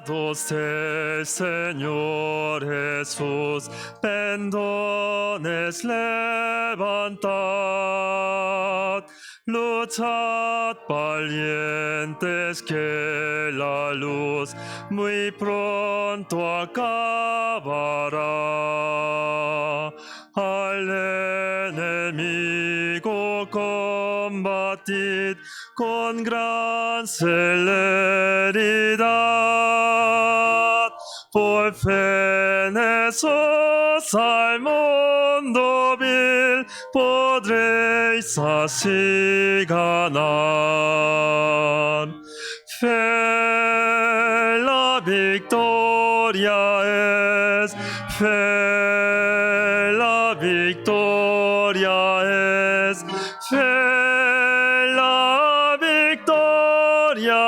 Pecados el Señor Jesús, pendones levantad, luchad valientes que la luz muy pronto acabará. Al enemigo combatid con gran celeridad. Por fe en Jesús al mundo vil podréis así ganar. Fe la victoria es, fe la victoria es, fe la victoria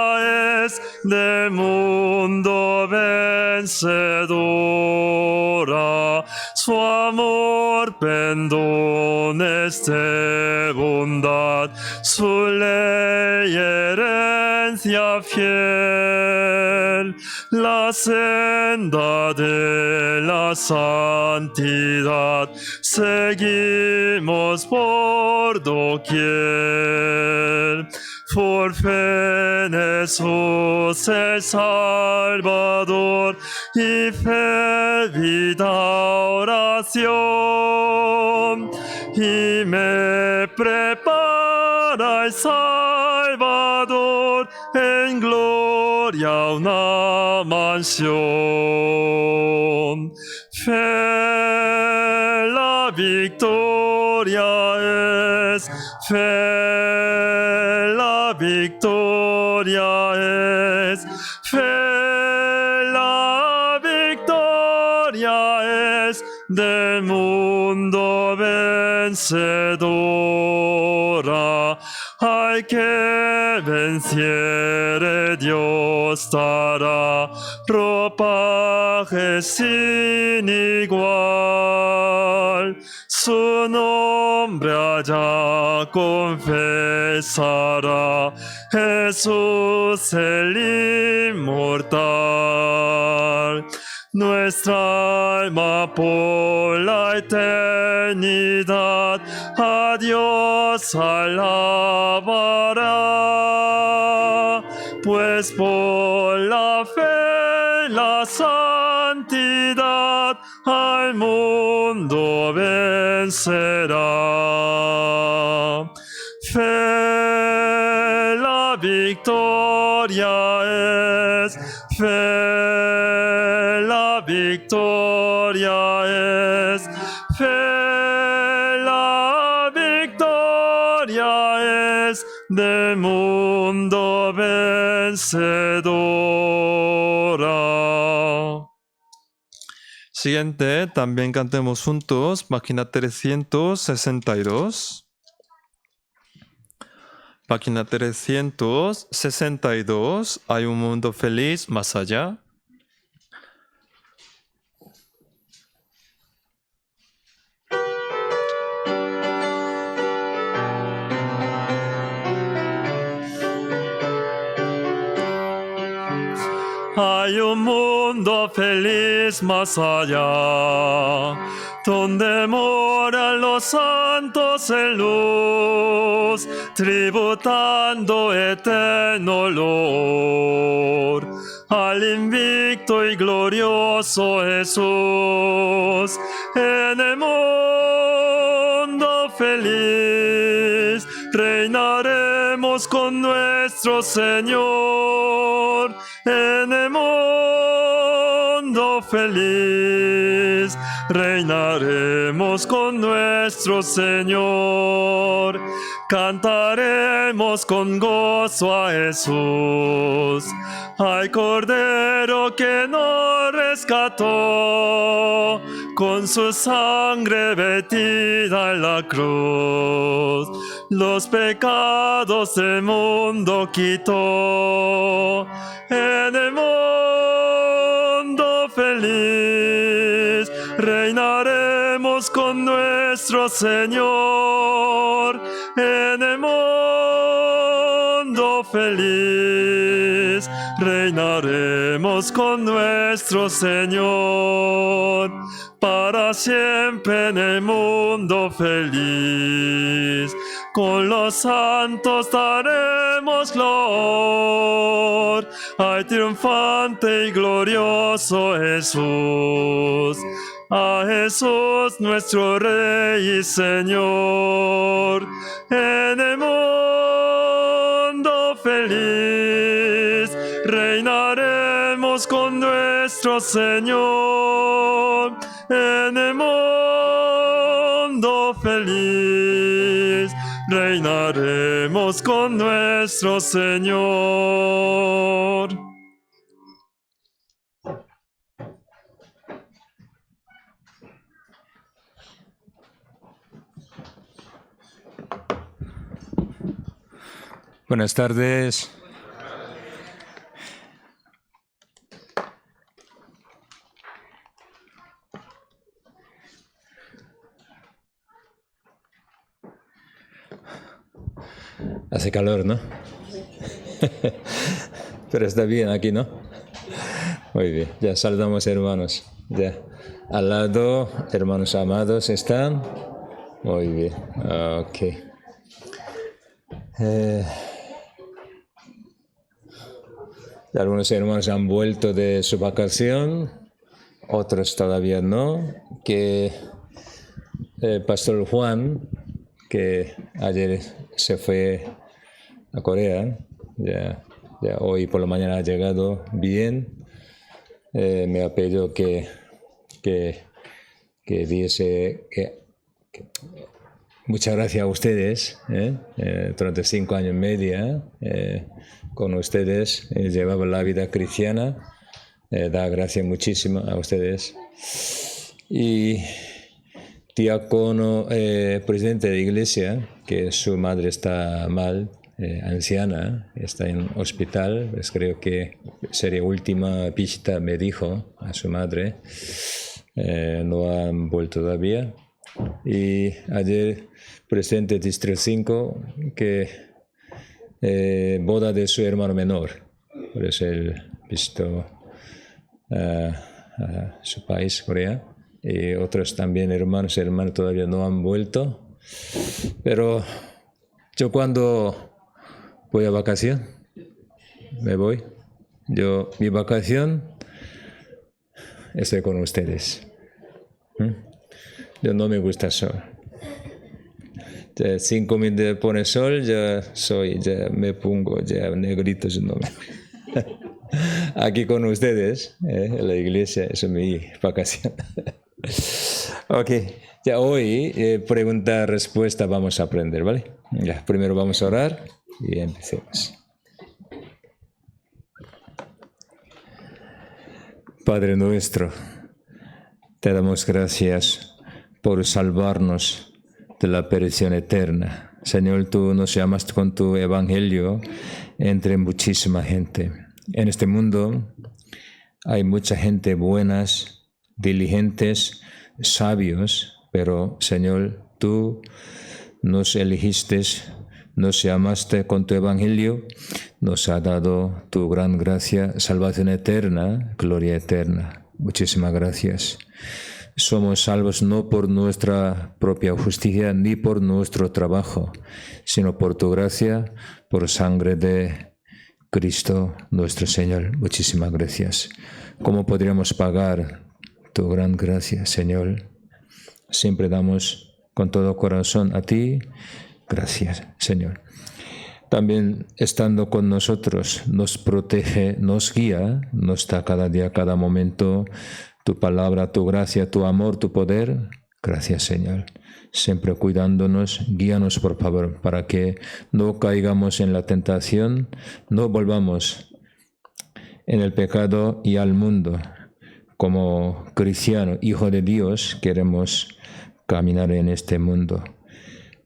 es del mundo vencedora. Su amor, pendones de bondad, su ley, herencia fiel, la senda de la santidad, seguimos por doquier. Por fe en Jesús el Salvador, y fe, vida, oración, y me prepara el Salvador en gloria una mansión. Fe la victoria es, fe la victoria es, fe la victoria es del mundo vencedora. Al que venciere Dios dará ropaje sin igual. Su nombre allá confesará, Jesús el inmortal. Nuestra alma por la eternidad a Dios alabará, pues por la fe, la santidad al mundo vencerá. Fe la victoria es, fe la victoria es, fe la victoria es del mundo vencedora. Siguiente, también cantemos juntos, página 362. Página 362, hay un mundo feliz más allá. Hay un mundo feliz más allá, donde moran los santos en luz, tributando eterno olor al invicto y glorioso Jesús. En el mundo feliz reinaremos con nuestro Señor. En el mundo feliz reinaremos con nuestro Señor. Cantaremos con gozo a Jesús, al Cordero que nos rescató, con su sangre vertida en la cruz, los pecados del mundo quitó. En el mundo feliz reinaremos con nuestro Señor. En el mundo feliz feliz, reinaremos con nuestro Señor, para siempre en el mundo feliz. Con los santos daremos gloria al triunfante y glorioso Jesús. A Jesús nuestro Rey y Señor, en el mundo feliz, reinaremos con nuestro Señor. En el mundo feliz, reinaremos con nuestro Señor. Buenas tardes. Hace calor, ¿no? Pero está bien aquí, ¿no? Muy bien, ya saludamos hermanos. Ya. Al lado, hermanos amados, ¿están? Muy bien, ok. Algunos hermanos han vuelto de su vacación, otros todavía no. Que el pastor Juan, que ayer se fue a Corea, ya hoy por la mañana ha llegado bien. Me ha pedido que diese muchas gracias a ustedes, durante 5 años y medio con ustedes llevaba la vida cristiana, da gracias muchísimo a ustedes. Y diácono, presidente de iglesia, que su madre está mal, anciana, está en hospital, pues creo que sería última visita, me dijo, a su madre, no han vuelto todavía. Y ayer, presidente de Distrito 5, que boda de su hermano menor, por eso él visitó a su país, Corea, y otros también hermanos todavía no han vuelto, pero yo cuando voy a vacación, me voy, mi vacación, estoy con ustedes. Yo no me gusta el sol. 5 minutos pone sol, ya me pongo negrito. Aquí con ustedes, en la iglesia, es mi vacación. Ok, ya hoy, pregunta-respuesta vamos a aprender, ¿vale? Ya, primero vamos a orar y empecemos. Padre nuestro, te damos gracias por salvarnos de la perdición eterna. Señor, tú nos llamaste con tu evangelio entre muchísima gente. En este mundo hay mucha gente buenas, diligentes, sabios, pero Señor, tú nos elegiste, nos llamaste con tu evangelio, nos ha dado tu gran gracia, salvación eterna, gloria eterna. Muchísimas gracias. Somos salvos no por nuestra propia justicia ni por nuestro trabajo, sino por tu gracia, por sangre de Cristo nuestro Señor. Muchísimas gracias. ¿Cómo podríamos pagar tu gran gracia, Señor? Siempre damos con todo corazón a ti. Gracias, Señor. También estando con nosotros, nos protege, nos guía, nos da cada día, cada momento tu palabra, tu gracia, tu amor, tu poder. Gracias, Señor. Siempre cuidándonos, guíanos, por favor, para que no caigamos en la tentación, no volvamos en el pecado y al mundo. Como cristiano, hijo de Dios, queremos caminar en este mundo.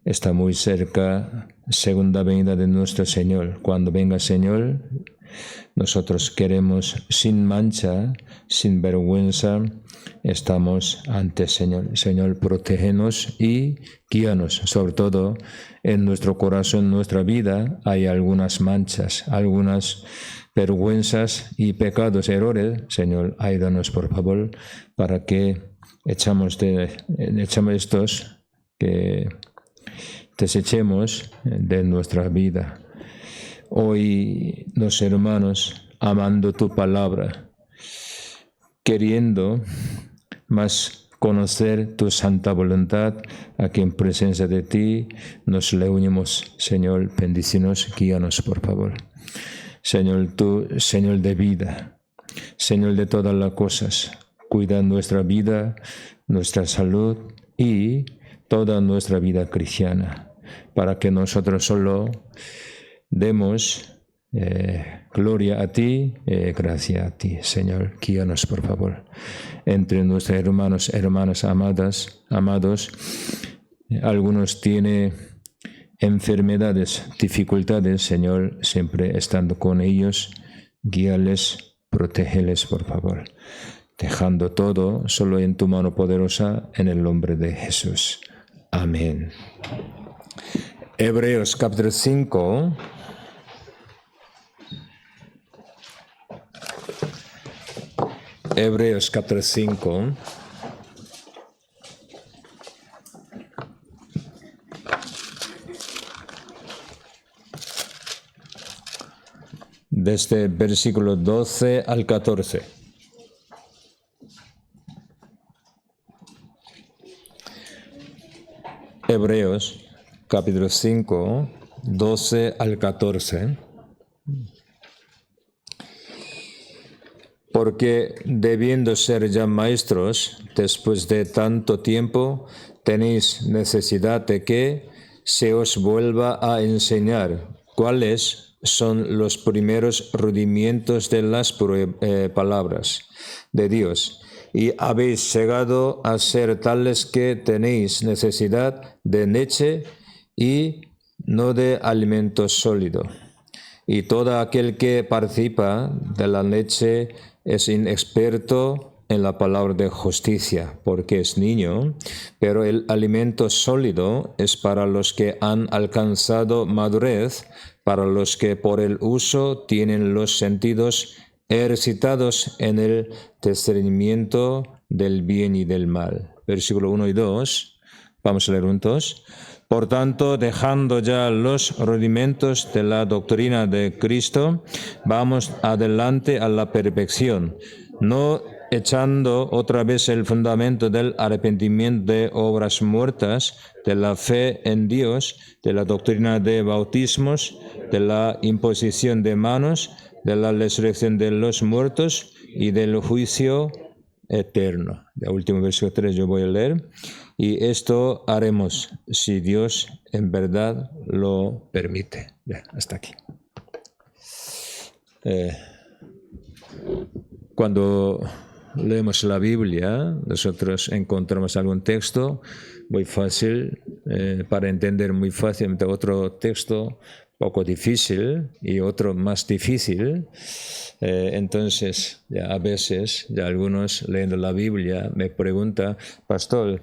Está muy cerca, segunda venida de nuestro Señor. Cuando venga el Señor, nosotros queremos sin mancha, sin vergüenza, estamos ante el Señor. Señor, protégenos y guíanos. Sobre todo en nuestro corazón, en nuestra vida, hay algunas manchas, algunas vergüenzas y pecados, errores, Señor, ayúdanos por favor para que echamos estos, que desechemos de nuestra vida. Hoy los hermanos, amando tu palabra, queriendo más conocer tu santa voluntad, aquí en presencia de ti, nos le unimos, Señor, bendícenos, guíanos por favor. Señor, tú, Señor de vida, Señor de todas las cosas, cuida nuestra vida, nuestra salud y toda nuestra vida cristiana, para que nosotros solo demos gloria a ti, gracia a ti, Señor. Guíanos, por favor. Entre nuestros hermanas amados, algunos tienen enfermedades, dificultades, Señor, siempre estando con ellos, guíales, protégeles, por favor. Dejando todo solo en tu mano poderosa, en el nombre de Jesús. Amén. Hebreos capítulo 5. Hebreos capítulo 5. Desde versículo 12 al 14. Hebreos capítulo 5, 12 al 14. Porque debiendo ser ya maestros, después de tanto tiempo, tenéis necesidad de que se os vuelva a enseñar cuáles son los primeros rudimientos de las palabras de Dios. Y habéis llegado a ser tales que tenéis necesidad de leche y no de alimento sólido. Y todo aquel que participa de la leche es inexperto en la palabra de justicia, porque es niño, pero el alimento sólido es para los que han alcanzado madurez, para los que por el uso tienen los sentidos ejercitados en el discernimiento del bien y del mal. Versículo 1 y 2, vamos a leer juntos. Por tanto, dejando ya los rudimentos de la doctrina de Cristo, vamos adelante a la perfección, no echando otra vez el fundamento del arrepentimiento de obras muertas, de la fe en Dios, de la doctrina de bautismos, de la imposición de manos, de la resurrección de los muertos y del juicio eterno. El último versículo 3 yo voy a leer. Y esto haremos si Dios en verdad lo permite. Ya, hasta aquí. Cuando leemos la Biblia, nosotros encontramos algún texto muy fácil para entender muy fácilmente, otro texto poco difícil y otro más difícil. Entonces, ya a veces, ya algunos leyendo la Biblia me preguntan, pastor,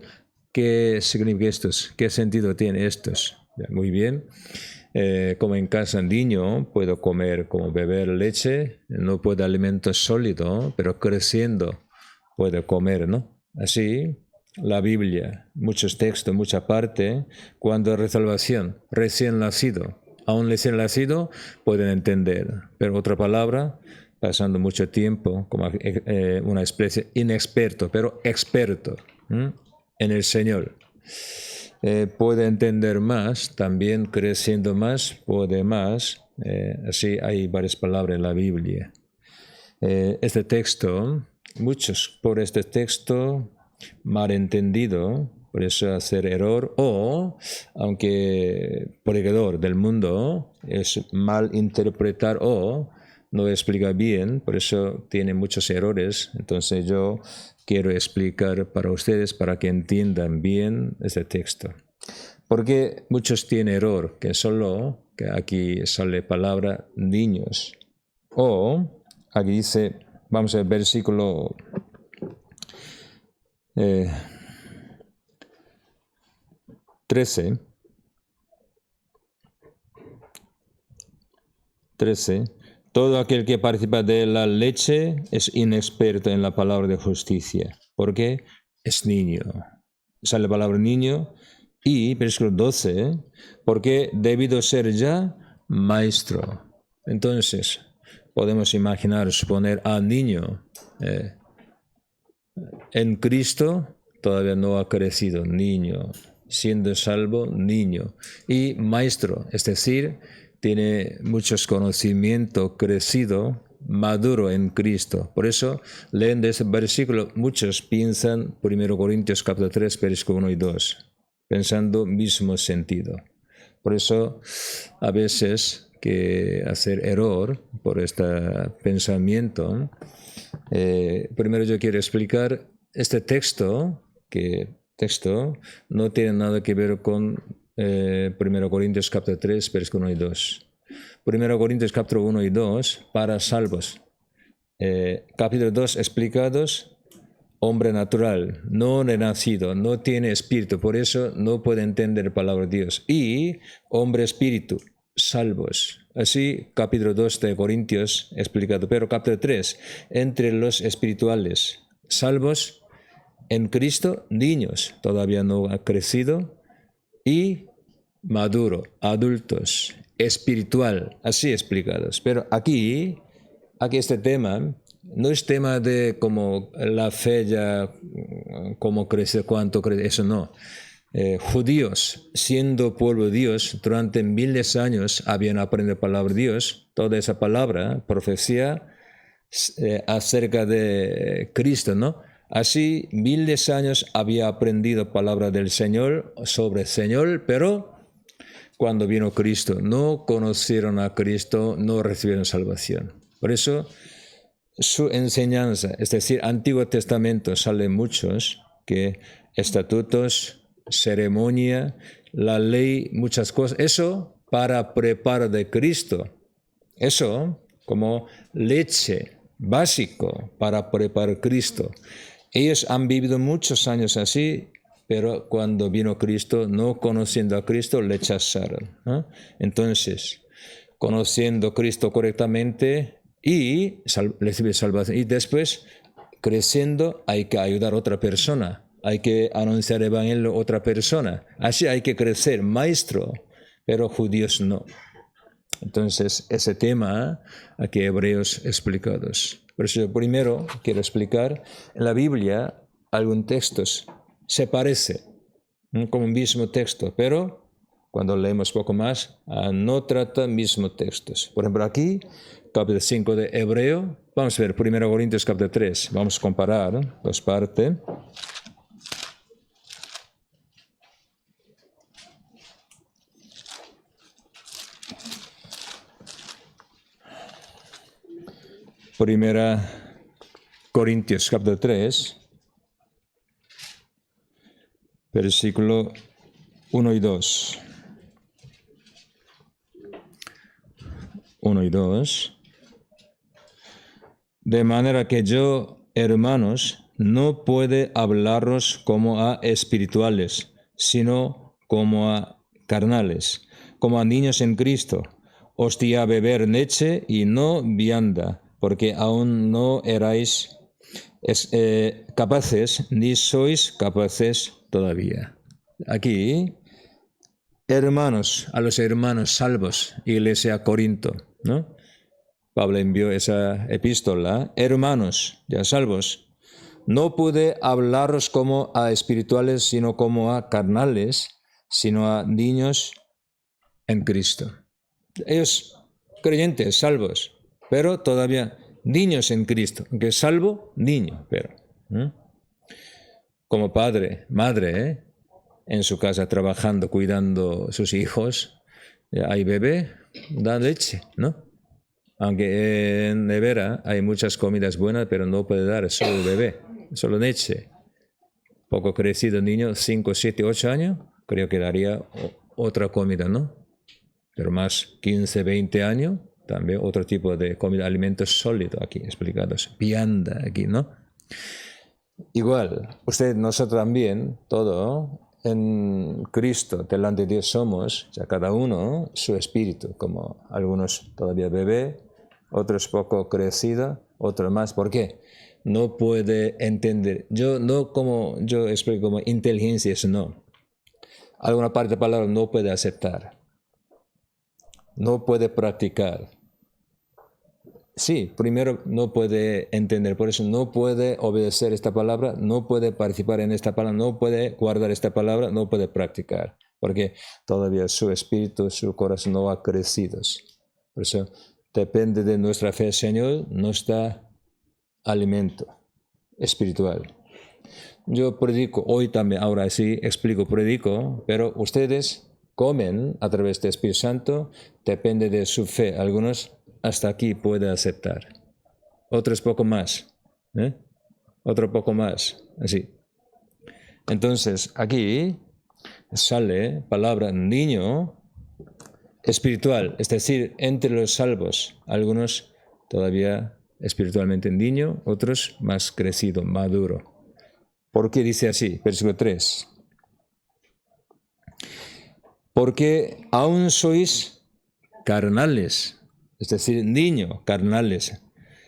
¿qué significa estos? ¿Qué sentido tiene estos? Ya, muy bien. Como en casa niño, puedo comer como beber leche, no puedo alimento sólido, pero creciendo puedo comer, ¿no? Así, la Biblia, muchos textos, mucha parte, cuando es salvación, recién nacido, aún recién nacido, pueden entender, pero otra palabra, pasando mucho tiempo, como una especie inexperto, pero experto en el Señor. Puede entender más, también creciendo más, puede más. Así hay varias palabras en la Biblia. Este texto, muchos por este texto malentendido, por eso hacer error, o aunque predicador del mundo es mal interpretar o no explica bien, por eso tiene muchos errores. Entonces yo quiero explicar para ustedes para que entiendan bien este texto. Porque muchos tienen error, que solo, que aquí sale palabra niños. O aquí dice, vamos al versículo 13. Todo aquel que participa de la leche es inexperto en la palabra de justicia, porque es niño. Sale la palabra niño y, versículo 12, porque debido ser ya maestro. Entonces, podemos imaginar, suponer a niño en Cristo, todavía no ha crecido, niño, siendo salvo, niño, y maestro, es decir, tiene muchos conocimientos, crecido, maduro en Cristo. Por eso, leen de ese versículo, muchos piensan 1 Corintios capítulo 3, versículo 1 y 2, pensando mismo sentido. Por eso, a veces que hacer error por este pensamiento. Primero yo quiero explicar este texto, que texto no tiene nada que ver con 1 Corintios capítulo 3, versículo 1 y 2. 1 Corintios capítulo 1 y 2, para salvos. Capítulo 2, explicados, hombre natural, no renacido, no tiene espíritu, por eso no puede entender la palabra de Dios. Y hombre espíritu, salvos. Así, capítulo 2 de Corintios explicado. Pero capítulo 3, entre los espirituales, salvos en Cristo, niños, todavía no ha crecido, y maduro, adultos, espiritual, así explicados. Pero aquí este tema no es tema de como la fe ya, cómo crece, cuánto crece, eso no. Judíos, siendo pueblo de Dios, durante miles de años habían aprendido la palabra de Dios, toda esa palabra, profecía acerca de Cristo, ¿no? Así, miles de años había aprendido palabra del Señor sobre el Señor, pero cuando vino Cristo, no conocieron a Cristo, no recibieron salvación. Por eso, su enseñanza, es decir, Antiguo Testamento, salen muchos que estatutos, ceremonia, la ley, muchas cosas, eso para preparar de Cristo, eso como leche básico para preparar Cristo. Ellos han vivido muchos años así, pero cuando vino Cristo, no conociendo a Cristo, le rechazaron, ¿no? Entonces, conociendo a Cristo correctamente y recibir salvación, y después, creciendo, hay que ayudar a otra persona, hay que anunciar el evangelio a otra persona. Así hay que crecer, maestro, pero judíos no. Entonces, ese tema aquí Hebreos explicados. Por eso yo primero quiero explicar, en la Biblia, algunos textos se parece como el mismo texto, pero cuando leemos poco más, no trata mismos textos. Por ejemplo, aquí, capítulo 5 de Hebreo, vamos a ver 1 Corintios capítulo 3, vamos a comparar dos partes. Primera Corintios capítulo 3, versículo 1 y 2. 1 y 2. De manera que yo, hermanos, no puedo hablaros como a espirituales, sino como a carnales, como a niños en Cristo. Os di a beber leche y no vianda, porque aún no erais capaces, ni sois capaces todavía. Aquí, hermanos, a los hermanos salvos, Iglesia Corinto, ¿no? Pablo envió esa epístola, hermanos, ya salvos, no pude hablaros como a espirituales, sino como a carnales, sino a niños en Cristo. Ellos, creyentes, salvos, pero todavía niños en Cristo, aunque salvo, niño, pero como padre, madre, en su casa trabajando, cuidando sus hijos, hay bebé, da leche, ¿no? Aunque en nevera hay muchas comidas buenas, pero no puede dar solo bebé, solo leche. Poco crecido niño, 5, 7, 8 años, creo que daría otra comida, ¿no? Pero más 15, 20 años, también otro tipo de comida, alimentos sólidos aquí explicados. Vianda aquí, ¿no? Igual, nosotros también, todo, en Cristo, delante de Dios somos, ya cada uno, su espíritu, como algunos todavía bebé, otro es poco crecido, otro más. ¿Por qué? No puede entender. Yo no como yo explico como inteligencia, eso no. Alguna parte de palabra no puede aceptar, no puede practicar. Sí, primero no puede entender, por eso no puede obedecer esta palabra, no puede participar en esta palabra, no puede guardar esta palabra, no puede practicar, porque todavía su espíritu, su corazón no ha crecido. Por eso depende de nuestra fe, Señor, nos da alimento espiritual. Yo predico hoy también, ahora sí explico, predico, pero ustedes comen a través del Espíritu Santo, depende de su fe. Algunos hasta aquí pueden aceptar, otros poco más, otro poco más, así. Entonces aquí sale palabra niño espiritual, es decir, entre los salvos, algunos todavía espiritualmente niño, otros más crecido, maduro. ¿Por qué dice así? Versículo 3. Porque aún sois carnales, es decir, niños carnales,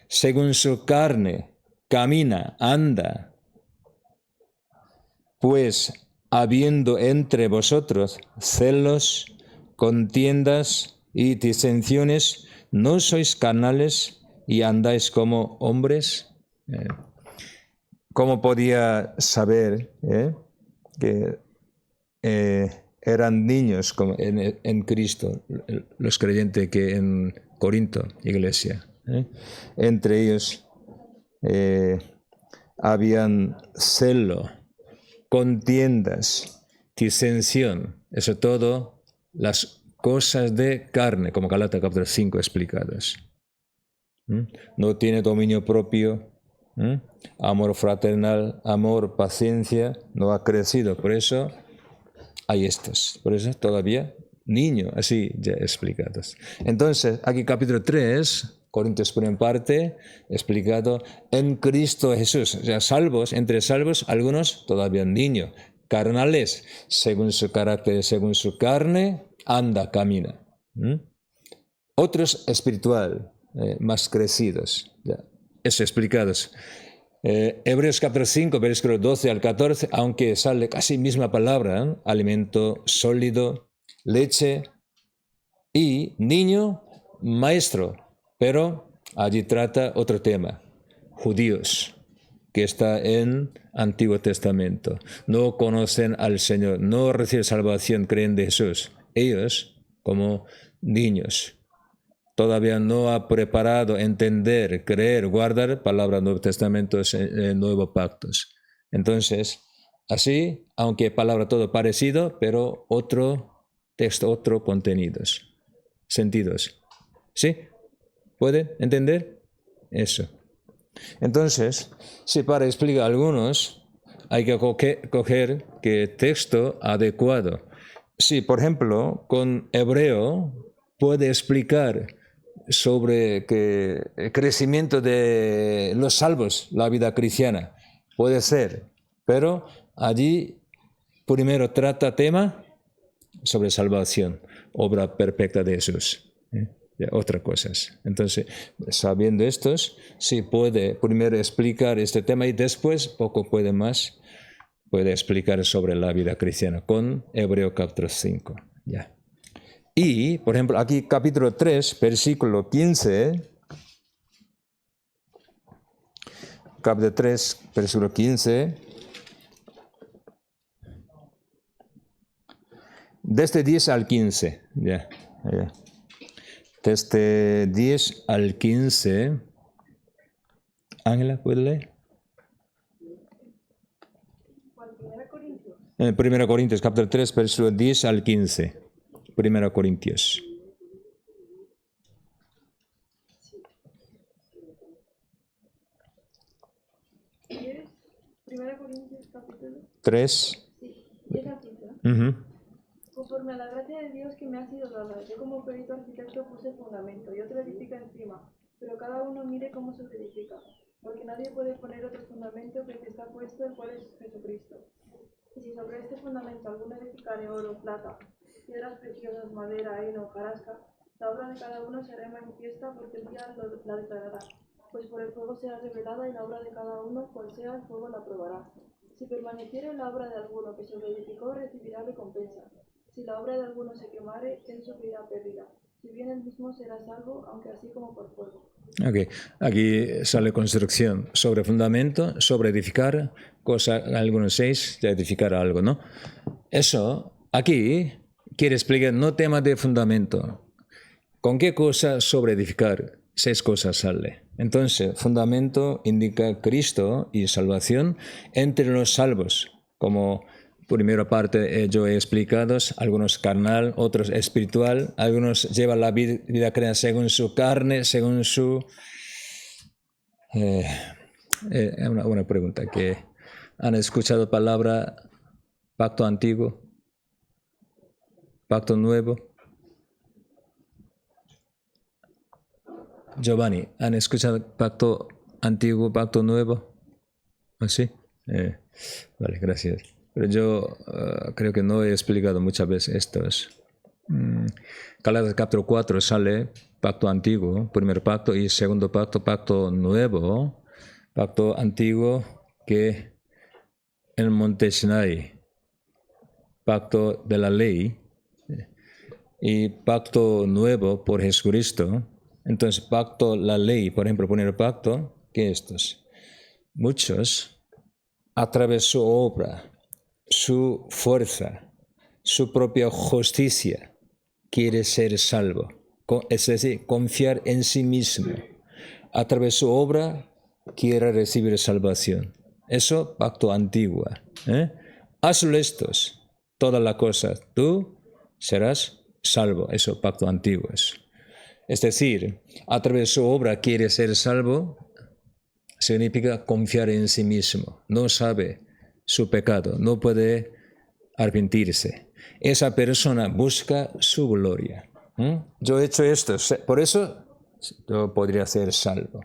según su carne, camina, anda, pues habiendo entre vosotros celos, contiendas y disensiones, ¿no sois carnales y andáis como hombres? ¿Cómo podía saber que eran niños en Cristo, los creyentes que en Corinto, iglesia? Entre ellos habían celo, contiendas, disensión, eso todo, las cosas de carne, como Gálatas capítulo 5 explicadas. No tiene dominio propio, amor fraternal, amor, paciencia, no ha crecido, por eso hay estos, por eso todavía niño, así ya explicados. Entonces, aquí capítulo 3, Corintios por en parte, explicado en Cristo Jesús, o sea, salvos, entre salvos, algunos todavía niños, carnales, según su carácter, según su carne, anda, camina. Otros espiritual, más crecidos, ya, eso explicados. Hebreos capítulo 5, versículo 12 al 14, aunque sale casi misma palabra, alimento sólido, leche y niño, maestro, pero allí trata otro tema, judíos, que está en Antiguo Testamento, no conocen al Señor, no reciben salvación, creen de Jesús, ellos como niños. Todavía no ha preparado entender, creer, guardar palabra Nuevo Testamento, Nuevo Pactos. Entonces, así, aunque palabra todo parecido, pero otro texto, otro contenidos, sentidos. ¿Sí? ¿Pueden entender? Eso. Entonces, si para explicar a algunos, hay que coger que texto adecuado. Si, por ejemplo, con hebreo puede explicar sobre que el crecimiento de los salvos, la vida cristiana, puede ser, pero allí primero trata tema sobre salvación, obra perfecta de Jesús. Otras cosas. Entonces, sabiendo estos, sí puede primero explicar este tema y después, poco puede más, puede explicar sobre la vida cristiana con Hebreo capítulo 5. Ya. Y, por ejemplo, aquí capítulo 3, versículo 15, capítulo 3, versículo 15, desde 10 al 15, ya. Desde 10 al 15, Ángela, ¿puede leer? 1 Corintios, capítulo 3, versículo 10 al 15. 1 Corintios. 1 Corintios capítulo 3. 10 al 15. Conforme a la gracia de Dios que me ha sido dada, yo como perito arquitecto puse el fundamento y otro edifica encima, pero cada uno mire cómo se edifica, porque nadie puede poner otro fundamento que el que está puesto, el cual es Jesucristo. Y si sobre este fundamento alguno edificare oro, plata, piedras preciosas, madera, heno, hojarasca, La obra de cada uno será manifiesta porque el día la declarará, pues por el fuego será revelada y la obra de cada uno, cual sea el fuego, la probará. Si permaneciere la obra de alguno que sobreedificó, recibirá recompensa. Si la obra de alguno se quemare, él sufrirá pérdida. Si bien él mismo será salvo, aunque así como por fuego. Okay. Aquí sale construcción sobre fundamento, sobre edificar, cosa, algunos 6, de edificar algo, ¿no? Eso, aquí, quiere explicar, no tema de fundamento. ¿Con qué cosa sobre edificar? 6 cosas sale. Entonces, fundamento indica Cristo y salvación entre los salvos, como primera parte yo he explicado, algunos carnal, otros espiritual, algunos llevan la vida creada según su carne, según su... una pregunta, que ¿han escuchado palabra pacto antiguo, pacto nuevo? Giovanni, ¿han escuchado pacto antiguo, pacto nuevo? ¿Así? Vale, gracias. Pero yo creo que no he explicado muchas veces estos. Gálatas capítulo 4 sale pacto antiguo, primer pacto, y segundo pacto, pacto nuevo. Pacto antiguo que en el monte Sinai, pacto de la ley, y pacto nuevo por Jesucristo. Entonces, pacto, la ley, por ejemplo, primer pacto, ¿qué es esto? Muchos, a través de su obra, su fuerza, su propia justicia, quiere ser salvo. Es decir, confiar en sí mismo. A través de su obra, quiere recibir salvación. Eso, pacto antiguo. Hazlo estos, todas las cosas. Tú serás salvo. Eso, pacto antiguo. Es decir, a través de su obra quiere ser salvo, significa confiar en sí mismo. No sabe su pecado, no puede arrepentirse. Esa persona busca su gloria. Yo he hecho esto, por eso yo podría ser salvo.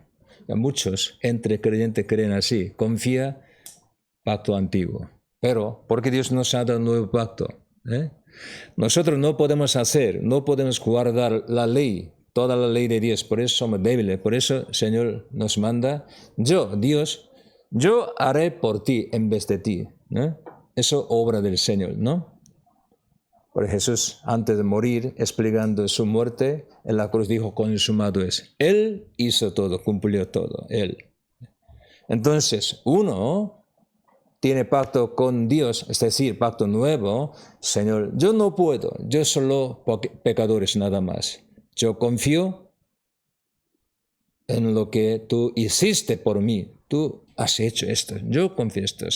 Muchos entre creyentes creen así, confía pacto antiguo. Pero, ¿por qué Dios nos ha dado un nuevo pacto? Nosotros no podemos guardar la ley, toda la ley de Dios, por eso somos débiles, por eso el Señor nos manda, Dios, yo haré por ti en vez de ti. Eso obra del Señor, ¿no? Porque Jesús, antes de morir, explicando su muerte, en la cruz dijo, consumado es. Él hizo todo, cumplió todo, Él. Entonces, uno tiene pacto con Dios, es decir, pacto nuevo. Señor, yo no puedo, yo solo pecadores nada más. Yo confío en lo que tú hiciste por mí. Tú has hecho esto, yo confío esto.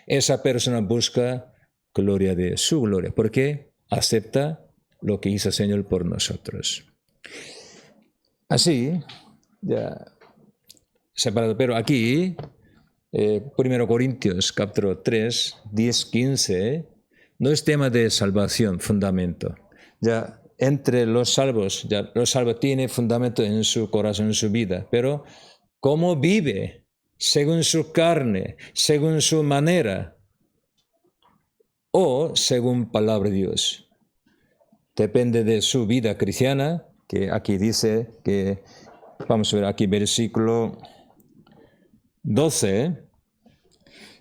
Esa persona busca gloria de su gloria, porque acepta lo que hizo el Señor por nosotros. Así, ya separado, pero aquí, 1 Corintios capítulo 3, 10, 15, no es tema de salvación, fundamento. Ya entre los salvos tiene fundamento en su corazón, en su vida, pero cómo vive, según su carne, según su manera, o según palabra de Dios. Depende de su vida cristiana, que aquí dice que, vamos a ver aquí versículo 12,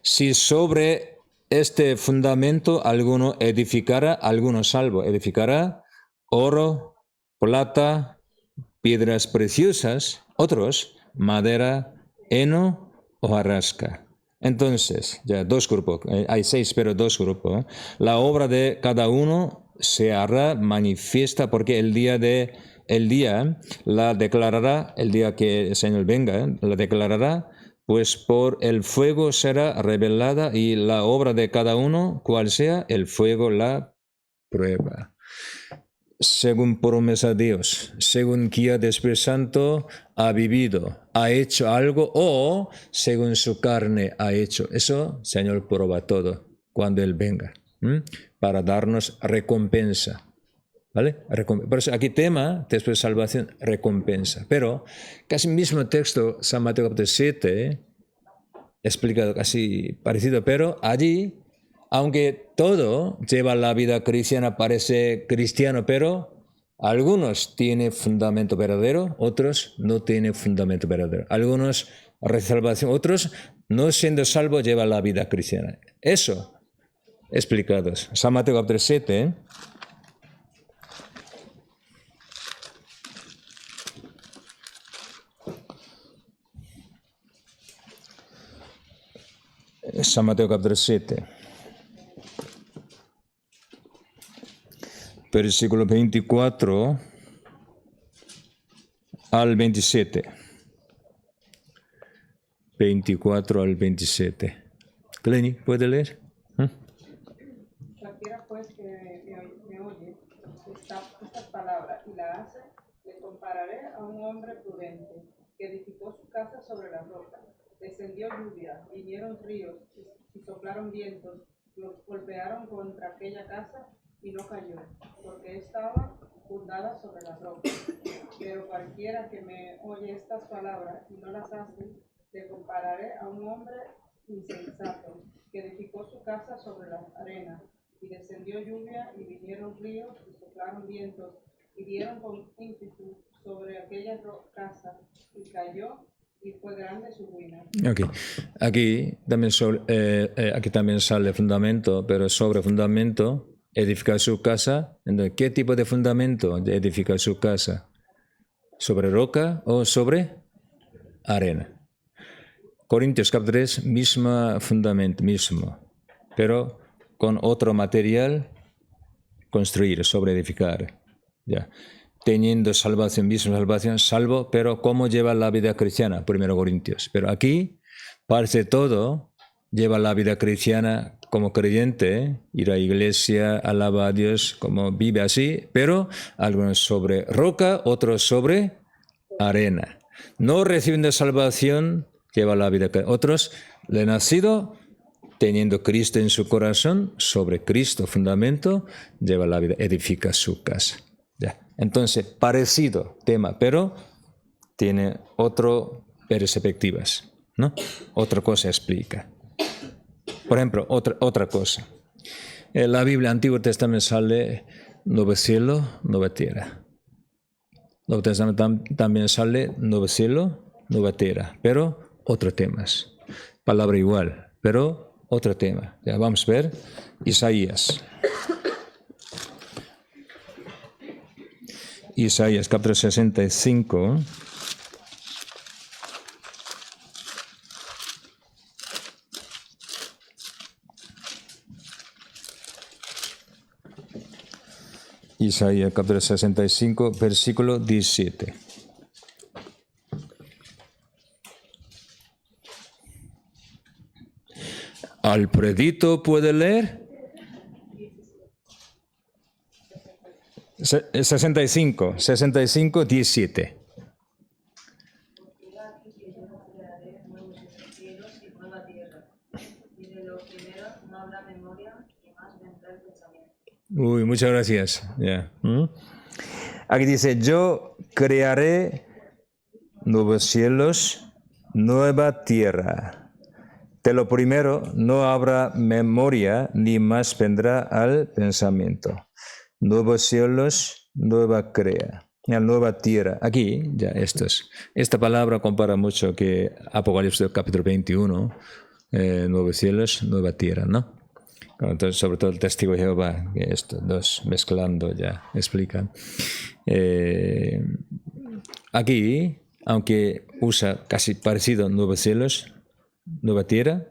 si sobre este fundamento alguno edificara, alguno salvo, edificará oro, plata, piedras preciosas, otros, madera, heno o hojarasca. Entonces, ya 2 grupos, hay 6, pero 2 grupos. La obra de cada uno se hará manifiesta porque el día la declarará, el día que el Señor venga, la declarará, pues por el fuego será revelada y la obra de cada uno, cual sea, el fuego la prueba. Según promesa de Dios, según guía del Espíritu Santo, ha vivido, ha hecho algo o según su carne ha hecho. Eso, Señor, prueba todo cuando Él venga, para darnos recompensa. ¿Vale? Por eso aquí tema, después de salvación, recompensa. Pero casi el mismo texto, San Mateo capítulo 7, explicado casi parecido, pero allí, aunque todo lleva la vida cristiana, parece cristiano, pero Algunos tienen fundamento verdadero, otros no tienen fundamento verdadero. Algunos reciben salvación, otros no siendo salvos llevan la vida cristiana. Eso explicados. San Mateo capítulo 7. San Mateo capítulo 7. Versículo 24 al 27. 24 al 27. Glenny, ¿puede leer? Cualquiera pues que me oye estas palabras y la hace, le compararé a un hombre prudente que edificó su casa sobre la roca. Descendió lluvia, vinieron ríos y soplaron vientos, los golpearon contra aquella casa y no cayó, porque estaba fundada sobre la roca. Pero cualquiera que me oye estas palabras y no las hace, le compararé a un hombre insensato que edificó su casa sobre la arena. Y descendió lluvia, y vinieron ríos, y soplaron vientos, y dieron con ímpetu sobre aquella casa, y cayó, y fue grande su ruina. Okay. Aquí también sale fundamento, pero sobre fundamento, edificar su casa. Entonces, ¿qué tipo de fundamento de edificar su casa? ¿Sobre roca o sobre arena? Corintios capítulo 3, mismo fundamento, mismo, pero con otro material construir, sobre edificar. Ya. Teniendo salvación, misma salvación, salvo, pero ¿cómo lleva la vida cristiana? 1 Corintios. Pero aquí parece todo, lleva la vida cristiana como creyente, ir a la iglesia, alaba a Dios, como vive así, pero algunos sobre roca, otros sobre arena. No recibiendo salvación, lleva la vida cristiana. Otros le han nacido teniendo Cristo en su corazón, sobre Cristo fundamento, lleva la vida, edifica su casa. Ya. Entonces, parecido tema, pero tiene otras perspectivas, ¿no? Otra cosa explica. Por ejemplo, otra cosa. En la Biblia Antiguo Testamento sale nuevo cielo, nueva tierra. Nuevo Testamento también sale nuevo cielo, nueva tierra, pero otros temas. Palabra igual, pero otro tema. Ya vamos a ver Isaías. Isaías capítulo 65. Isaías capítulo 65, versículo 17. ¿Alfredito puede leer? 65, 17. Uy, muchas gracias. Yeah. Aquí dice, yo crearé nuevos cielos, nueva tierra. De lo primero no habrá memoria, ni más vendrá al pensamiento. Nuevos cielos, nueva crea, nueva tierra. Aquí, ya esta palabra compara mucho que Apocalipsis capítulo 21, nuevos cielos, nueva tierra, ¿no? Entonces, sobre todo el testigo de Jehová, que estos dos mezclando ya explican. Aquí, aunque usa casi parecido nuevos cielos, nueva tierra,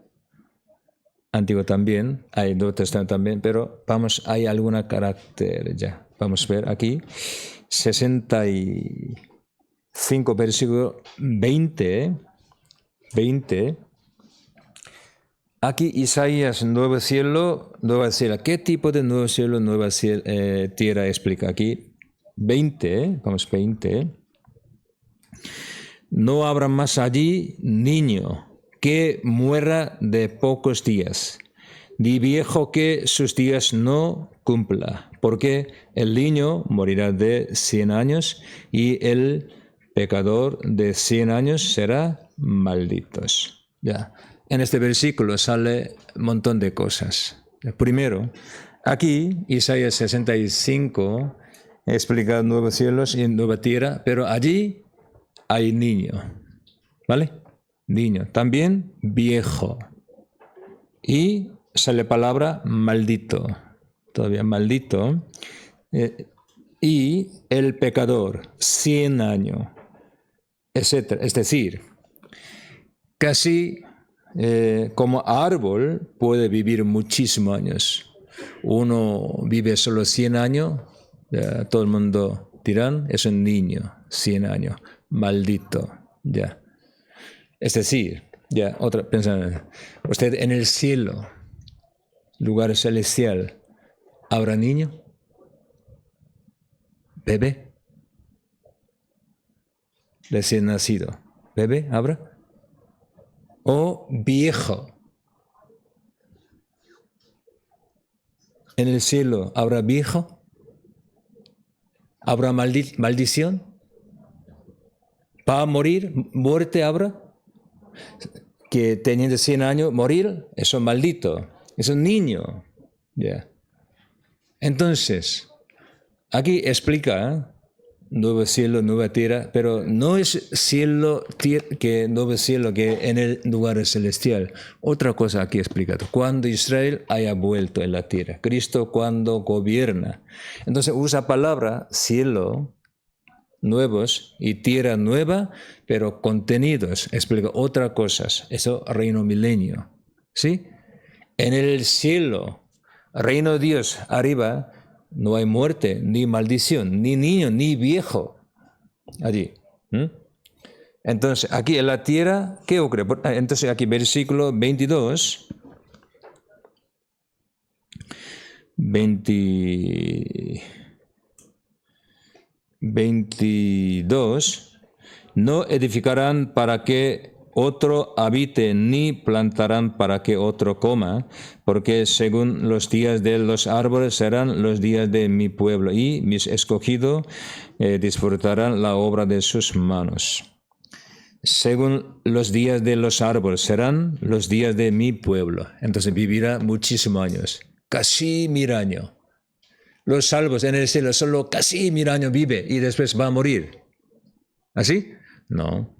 Antiguo también, hay Nuevo Testamento también, pero hay alguna carácter ya. Vamos a ver aquí, 65, versículo 20. Aquí Isaías, nuevo cielo, nueva tierra. ¿Qué tipo de nuevo cielo, nueva tierra explica aquí? 20, vamos 20. No habrá más allí niño que muera de pocos días, ni viejo que sus días no cumpla, porque el niño morirá de 100 años y el pecador de 100 años será maldito. Ya. En este versículo sale un montón de cosas. Primero, aquí, Isaías 65, explica nuevos cielos y nueva tierra, pero allí hay niño, ¿vale? Niño, también viejo. Y sale palabra maldito, todavía maldito. Y el pecador, 100 años, etc. Es decir, casi como árbol puede vivir muchísimos años. Uno vive solo 100 años, ya, todo el mundo dirán, es un niño, 100 años, maldito, ya. Es decir, ya, otra, pensando, usted en el cielo, lugar celestial, ¿habrá niño? ¿Bebé? Recién nacido, ¿bebé habrá? ¿O viejo? ¿En el cielo habrá viejo? ¿Habrá maldición? ¿Va a morir? ¿Muerte habrá? Que teniendo 100 años, morir, eso es maldito. Es un niño. Yeah. Entonces, aquí explica, nuevo cielo, nueva tierra, pero no es cielo, nuevo cielo que en el lugar celestial. Otra cosa aquí explica. Cuando Israel haya vuelto en la tierra. Cristo cuando gobierna. Entonces usa palabra cielo nuevos y tierra nueva, pero contenidos, explica otras cosas. Eso reino milenio, ¿sí? En el cielo, reino de Dios, arriba, no hay muerte, ni maldición, ni niño, ni viejo. Allí. Entonces, aquí en la tierra, ¿qué ocurre? Entonces, aquí versículo 22. 22, no edificarán para que otro habite, ni plantarán para que otro coma, porque según los días de los árboles serán los días de mi pueblo, y mis escogidos disfrutarán la obra de sus manos. Según los días de los árboles serán los días de mi pueblo. Entonces vivirá muchísimos años, casi 1000 años. Los salvos en el cielo solo casi 1000 años vive y después va a morir. ¿Así? No.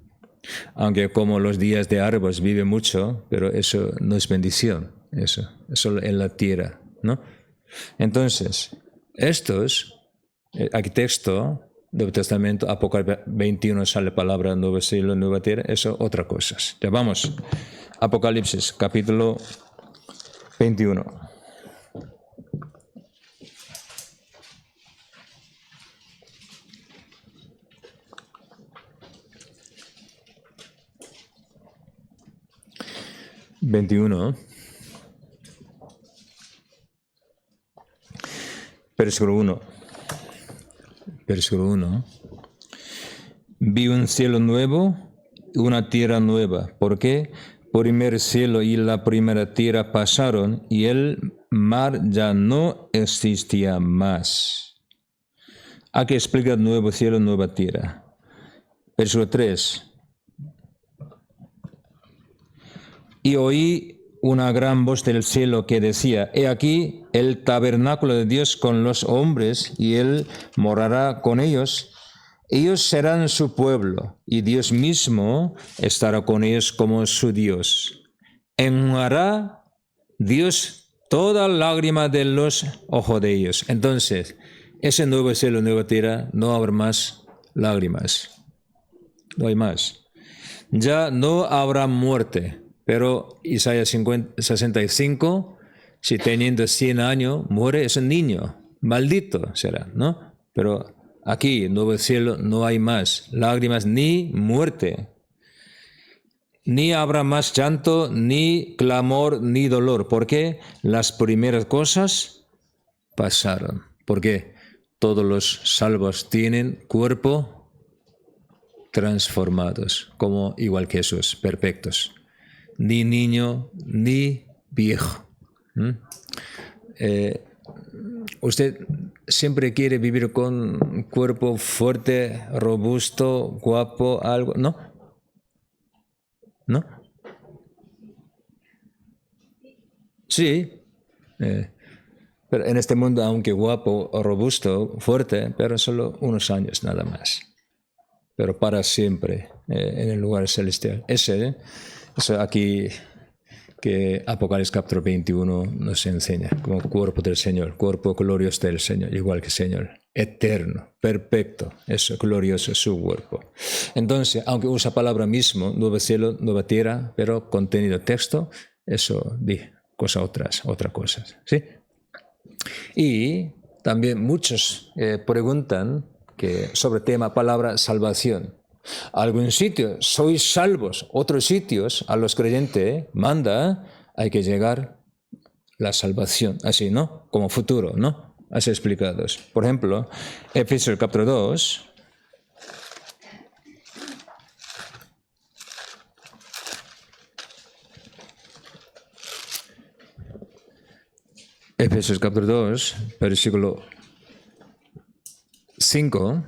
Aunque como los días de árboles vive mucho, pero eso no es bendición. Eso es solo en la tierra, ¿no? Entonces, estos, aquí texto, Nuevo Testamento, Apocalipsis 21 sale palabra nuevo cielo, nueva tierra, eso otra cosa. Ya vamos. Apocalipsis, capítulo 21. Versículo 1. Versículo 1. Vi un cielo nuevo y una tierra nueva, porque el primer cielo y la primera tierra pasaron y el mar ya no existía más. Aquí explica nuevo cielo, nueva tierra. Versículo 3. Y oí una gran voz del cielo que decía, he aquí el tabernáculo de Dios con los hombres, y Él morará con ellos. Ellos serán su pueblo, y Dios mismo estará con ellos como su Dios. Enjugará Dios toda lágrima de los ojos de ellos. Entonces, ese nuevo cielo, nueva tierra, no habrá más lágrimas. No hay más. Ya no habrá muerte. Pero Isaías 65, si teniendo 100 años muere, es un niño, maldito será, ¿no? Pero aquí, nuevo cielo, no hay más lágrimas ni muerte. Ni habrá más llanto, ni clamor, ni dolor, porque las primeras cosas pasaron. Porque todos los salvos tienen cuerpo transformados, como igual que Jesús, perfectos. Ni niño, ni viejo. ¿Usted siempre quiere vivir con un cuerpo fuerte, robusto, guapo, algo? ¿No? ¿No? Sí. Pero en este mundo, aunque guapo, robusto, fuerte, pero solo unos años nada más. Pero para siempre en el lugar celestial. Eso aquí que Apocalipsis capítulo 21 nos enseña, como cuerpo del Señor, cuerpo glorioso del Señor, igual que Señor, eterno, perfecto, eso, glorioso, su cuerpo. Entonces, aunque usa palabra mismo, nuevo cielo, nueva tierra, pero contenido texto, eso otra cosa, ¿sí? Y también muchos preguntan sobre tema palabra salvación. Algún sitio sois salvos, otros sitios a los creyentes manda, hay que llegar la salvación, así, ¿no? Como futuro, ¿no? Así explicados. Por ejemplo, Efesios capítulo 2. Efesios capítulo 2, versículo 5.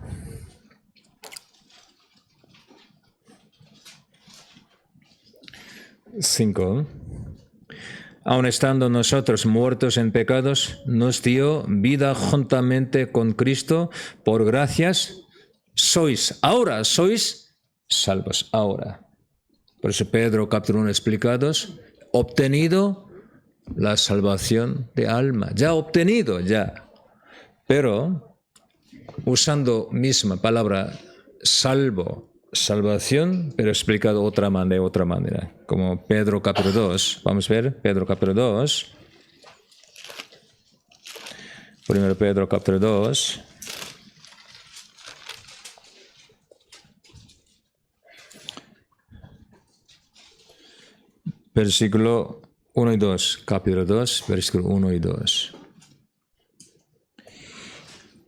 Aun estando nosotros muertos en pecados, nos dio vida juntamente con Cristo. Por gracias sois salvos ahora. Por eso Pedro capítulo 1 explicados, obtenido la salvación de alma. Ya obtenido, ya. Pero usando misma palabra salvación, pero explicado de otra manera. Como Pedro capítulo 2. Vamos a ver, Pedro capítulo 2. Primero Pedro capítulo 2. Versículo 1 y 2. Capítulo 2, versículo 1 y 2.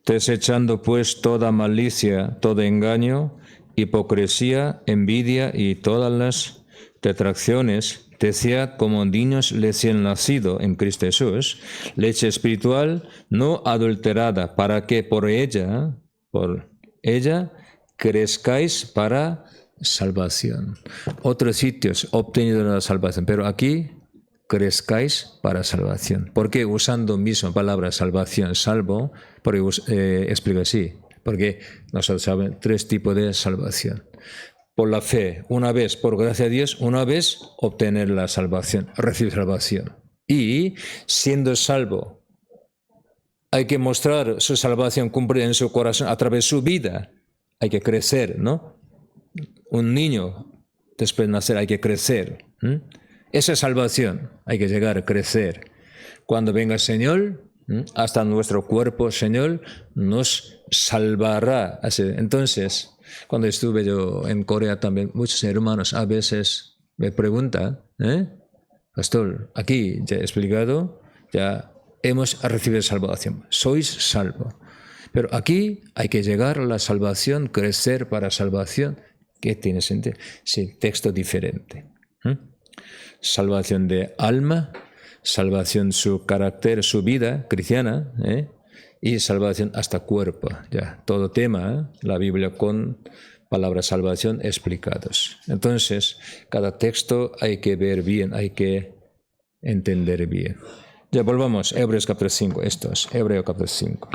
Desechando pues toda malicia, todo engaño, hipocresía, envidia y todas las detracciones, decía como niños recién nacidos en Cristo Jesús, leche espiritual no adulterada, para que por ella crezcáis para salvación. Otros sitios obtenido la salvación, pero aquí crezcáis para salvación. ¿Por qué usando misma palabra salvación, salvo? Porque explico así. Porque nosotros sabemos 3 tipos de salvación. Por la fe, una vez por gracia de Dios, una vez obtener la salvación, recibir salvación. Y siendo salvo, hay que mostrar su salvación cumplida en su corazón a través de su vida. Hay que crecer, ¿no? Un niño, después de nacer, hay que crecer. Esa es salvación, hay que llegar a crecer. Cuando venga el Señor, hasta nuestro cuerpo, Señor, nos salvará. Entonces, cuando estuve yo en Corea también, muchos hermanos a veces me preguntan, Pastor, aquí ya he explicado, ya hemos recibido salvación, sois salvos. Pero aquí hay que llegar a la salvación, crecer para salvación. ¿Qué tiene sentido? Sí, texto diferente. Salvación de alma, salvación su carácter, su vida cristiana, y salvación hasta cuerpo. Ya, todo tema, la Biblia con palabras salvación explicados. Entonces, cada texto hay que ver bien, hay que entender bien. Ya volvamos, Hebreos capítulo 5, Hebreos capítulo 5.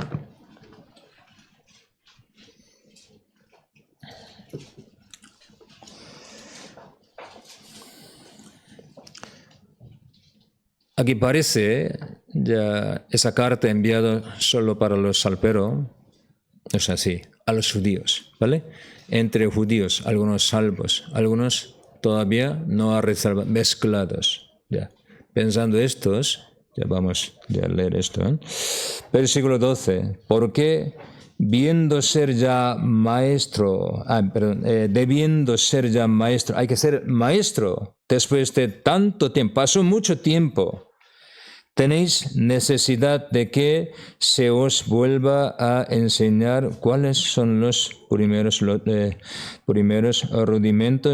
Aquí parece ya esa carta enviada solo para los salperos, es así, a los judíos, ¿vale? Entre judíos, algunos salvos, algunos todavía no reservados, mezclados. Ya. Pensando estos, ya vamos a leer esto. Versículo 12, porque debiendo ser ya maestro, hay que ser maestro después de tanto tiempo, pasó mucho tiempo. Tenéis necesidad de que se os vuelva a enseñar cuáles son los primeros rudimentos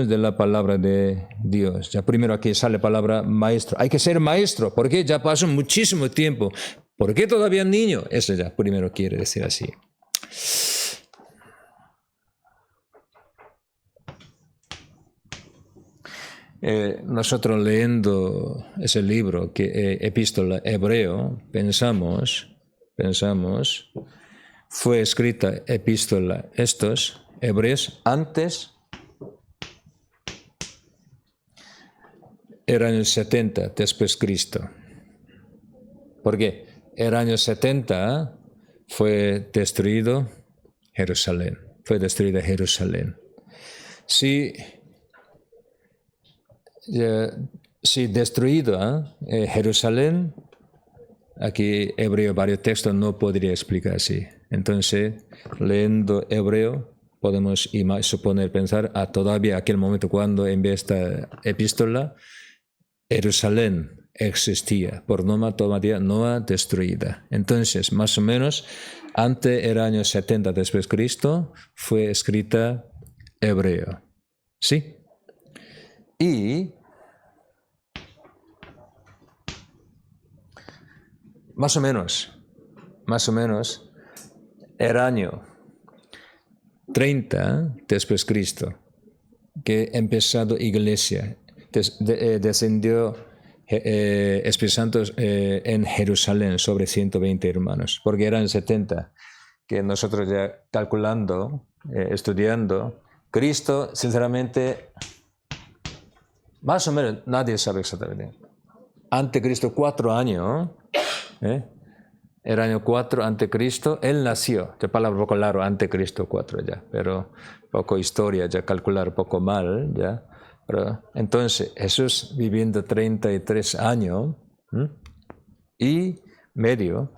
de la palabra de Dios. Ya primero aquí sale la palabra maestro. Hay que ser maestro, porque ya pasó muchísimo tiempo. ¿Por qué todavía niño? Eso ya primero quiere decir así. nosotros leyendo ese libro, Epístola Hebreo, pensamos, fue escrita epístola estos hebreos antes, era año 70 después de Cristo. Porque el año 70 fue destruido Jerusalén. Si destruido Jerusalén, aquí hebreo varios textos no podría explicar así. Entonces, leyendo hebreo, podemos suponer, pensar a todavía aquel momento cuando envié esta epístola, Jerusalén existía, por norma todavía no destruida. Entonces, más o menos, antes del año 70 después de Cristo, fue escrita hebreo. ¿Sí? Y más o menos, el año 30 después de Cristo, que empezado iglesia, descendió Espíritu Santo en Jerusalén sobre 120 hermanos, porque eran 70, que nosotros ya calculando, estudiando, Cristo, sinceramente, más o menos, nadie sabe exactamente. Ante Cristo 4 años, el año 4 ante Cristo, Él nació. La palabra un poco largo, ante Cristo 4 ya, pero poco historia, ya calcular poco mal, ya. Pero, entonces, Jesús viviendo 33 años y medio,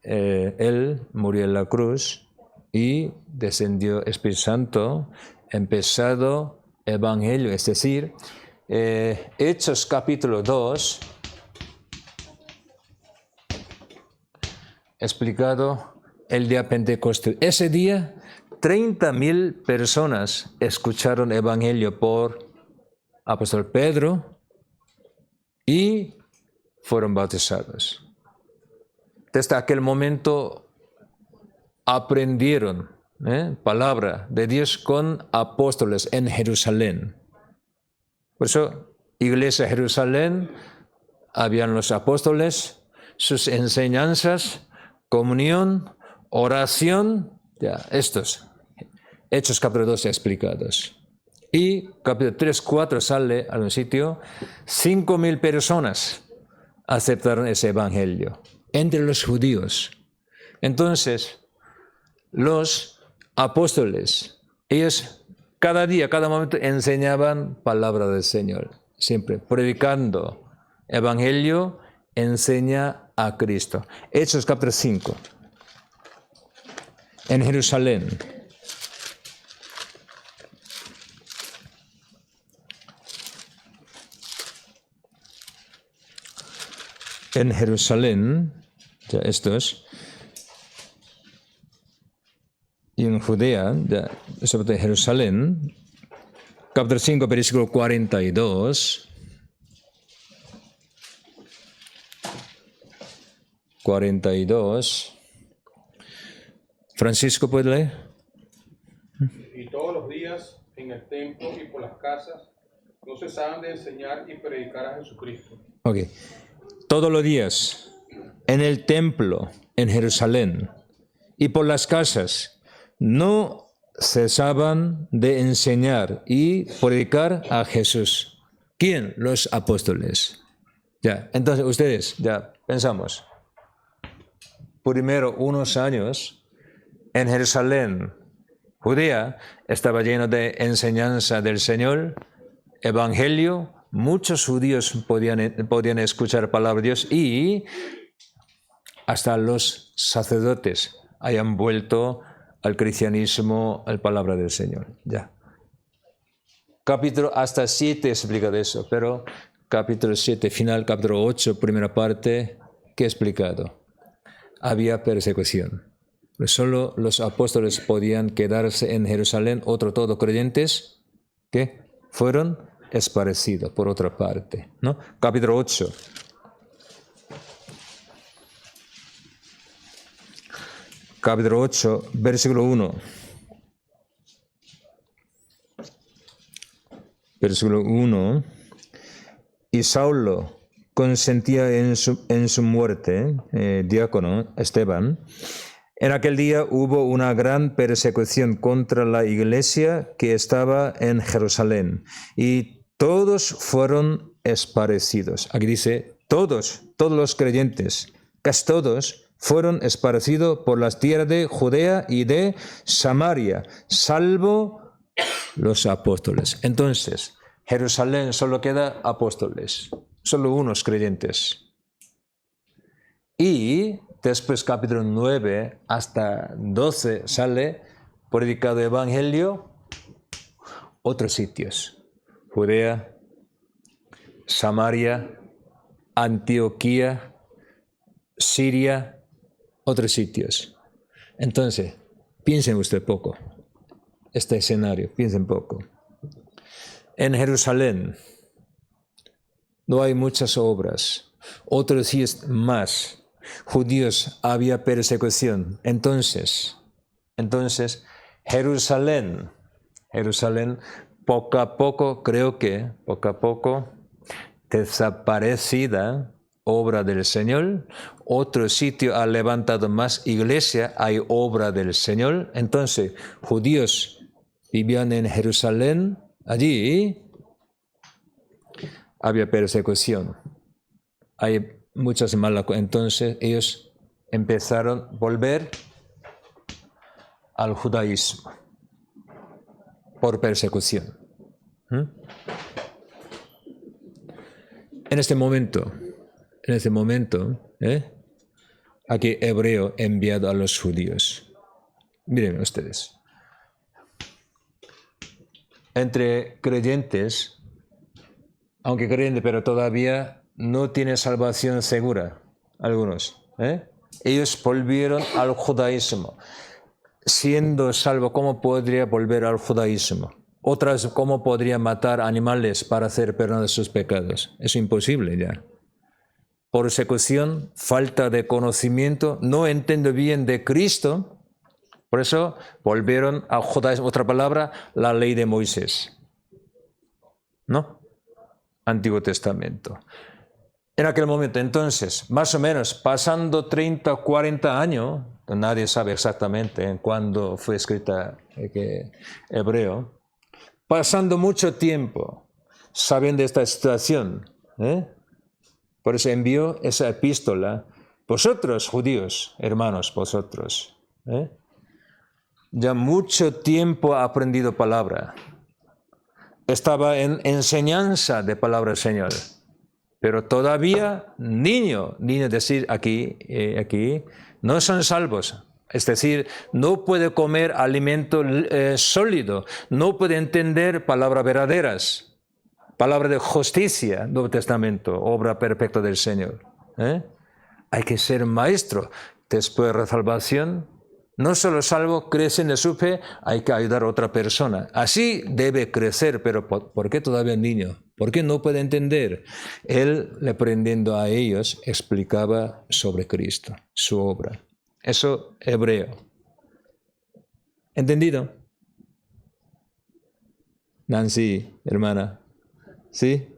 Él murió en la cruz y descendió Espíritu Santo, empezado Evangelio, es decir, Hechos capítulo 2, explicado el día Pentecostés. Ese día, 30,000 personas escucharon Evangelio por apóstol Pedro y fueron bautizados. Desde aquel momento aprendieron palabra de Dios con apóstoles en Jerusalén. Por eso, Iglesia Jerusalén, habían los apóstoles, sus enseñanzas, comunión, oración, ya, estos. Hechos capítulo 2 explicados. Y capítulo 3, 4 sale a un sitio, 5,000 personas aceptaron ese evangelio, entre los judíos. Entonces, los apóstoles, ellos cada día, cada momento enseñaban palabra del Señor, siempre predicando evangelio, enseña a Cristo. Hechos capítulo 5, en Jerusalén. En Jerusalén, ya estos, y en Judea, ya, sobre todo Jerusalén, capítulo 5, versículo 42. 42. Francisco, ¿puede leer? Y todos los días en el templo y por las casas no cesaban de enseñar y predicar a Jesucristo. Ok. Todos los días en el templo en Jerusalén y por las casas no cesaban de enseñar y predicar a Jesús. ¿Quién? Los apóstoles. Ya, entonces ustedes, ya pensamos. Primero, unos años en Jerusalén, Judea, estaba lleno de enseñanza del Señor, evangelio. Muchos judíos podían escuchar palabra de Dios y hasta los sacerdotes hayan vuelto al cristianismo, a la palabra del Señor. Ya. Capítulo hasta 7 explica de eso, pero capítulo 7, final, capítulo 8, primera parte, ¿qué he explicado? Había persecución. Solo los apóstoles podían quedarse en Jerusalén, otros todos creyentes que fueron esparcidos por otra parte, ¿no? Capítulo 8. Capítulo 8, versículo 1. Versículo 1. y Saulo consentía en su muerte, diácono Esteban, en aquel día hubo una gran persecución contra la iglesia que estaba en Jerusalén y todos fueron esparcidos. Aquí dice todos los creyentes, casi todos, fueron esparcidos por las tierras de Judea y de Samaria, salvo los apóstoles. Entonces, Jerusalén solo queda apóstoles, solo unos creyentes. Y después, capítulo 9 hasta 12, sale predicado evangelio, otros sitios. Judea, Samaria, Antioquía, Siria, otros sitios. Entonces, piensen usted poco. Este escenario, piensen poco. En Jerusalén no hay muchas obras, otros sí más. Judíos había persecución. Entonces, Jerusalén, poco a poco, creo que poco a poco, desaparecida obra del Señor. Otro sitio ha levantado más iglesia, hay obra del Señor. Entonces, judíos vivían en Jerusalén, allí había persecución. Hay muchas malas cosas. Entonces, ellos empezaron a volver al judaísmo por persecución. En este momento, aquí Hebreo enviado a los judíos. Miren ustedes. Entre creyentes, aunque creyentes, pero todavía no tiene salvación segura, algunos. Ellos volvieron al judaísmo. Siendo salvo, ¿cómo podría volver al judaísmo? Otras, ¿cómo podría matar animales para hacer perdón de sus pecados? Es imposible ya. Persecución, falta de conocimiento, no entiendo bien de Cristo. Por eso volvieron al judaísmo. Otra palabra, la ley de Moisés. ¿No? Antiguo Testamento. En aquel momento, entonces, más o menos, pasando 30 o 40 años, nadie sabe exactamente cuándo fue escrita Hebreo, pasando mucho tiempo, sabiendo esta situación, por eso envió esa epístola. Vosotros, judíos, hermanos, vosotros, ya mucho tiempo ha aprendido palabra. Estaba en enseñanza de palabra del Señor. Pero todavía niño decir aquí, no son salvos. Es decir, no puede comer alimento sólido, no puede entender palabras verdaderas, palabras de justicia, Nuevo Testamento, obra perfecta del Señor. Hay que ser maestro. Después de la salvación, no solo salvo, crece en la fe, hay que ayudar a otra persona. Así debe crecer, pero ¿por qué todavía niño? ¿Por qué no puede entender? Él, aprendiendo a ellos, explicaba sobre Cristo, su obra. Eso, Hebreo. ¿Entendido? Nancy, hermana. ¿Sí?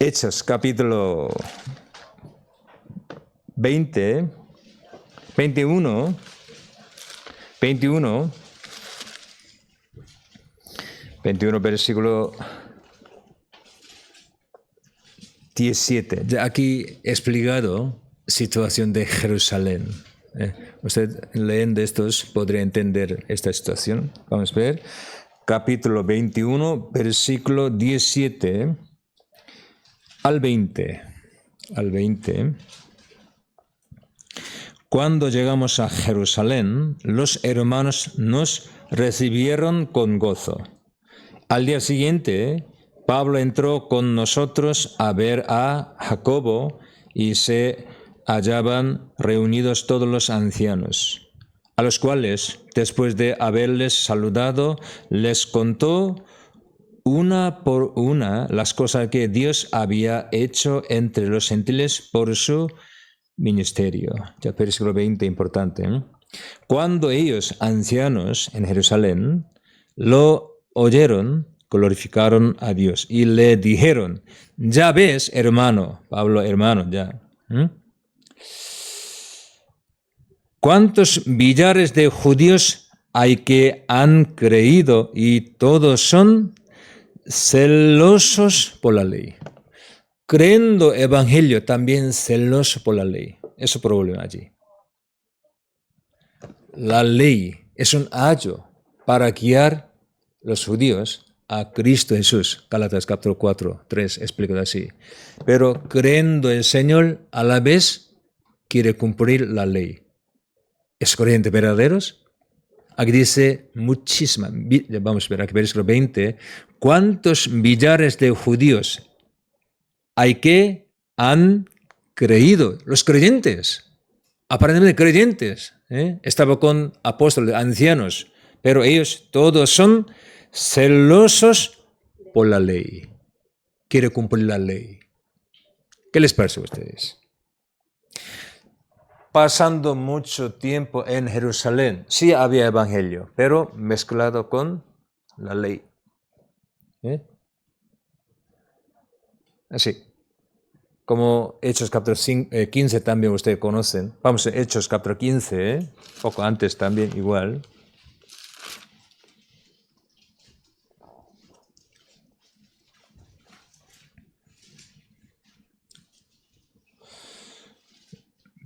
Hechos, capítulo 21, versículo 17. Ya aquí explicado situación de Jerusalén. Usted leyendo estos podría entender esta situación. Vamos a ver. Capítulo 21, versículo 17 al 20. Cuando llegamos a Jerusalén, los hermanos nos recibieron con gozo. Al día siguiente, Pablo entró con nosotros a ver a Jacobo y se hallaban reunidos todos los ancianos, a los cuales, después de haberles saludado, les contó una por una las cosas que Dios había hecho entre los gentiles por su ministerio. Ya versículo 20, importante. Cuando ellos, ancianos en Jerusalén, lo oyeron, glorificaron a Dios y le dijeron, ya ves, hermano, Pablo, hermano, ya. ¿Cuántos millares de judíos hay que han creído y todos son celosos por la ley? Creyendo evangelio, también celosos por la ley. Ese es el problema allí. La ley es un ayo para guiar los judíos a Cristo Jesús. Gálatas capítulo 4, 3 explica así. Pero creyendo el Señor, a la vez quiere cumplir la ley. ¿Es creyente verdaderos? Aquí dice muchísimas. Vamos a ver, aquí versículo 20. ¿Cuántos millares de judíos hay que han creído? Los creyentes, aparentemente creyentes. Estaba con apóstoles, ancianos, pero ellos todos son celosos por la ley. Quieren cumplir la ley. ¿Qué les parece a ustedes? Pasando mucho tiempo en Jerusalén, sí había evangelio, pero mezclado con la ley. Así. Como Hechos capítulo 15 también ustedes conocen. Vamos a Hechos capítulo 15, poco antes también igual.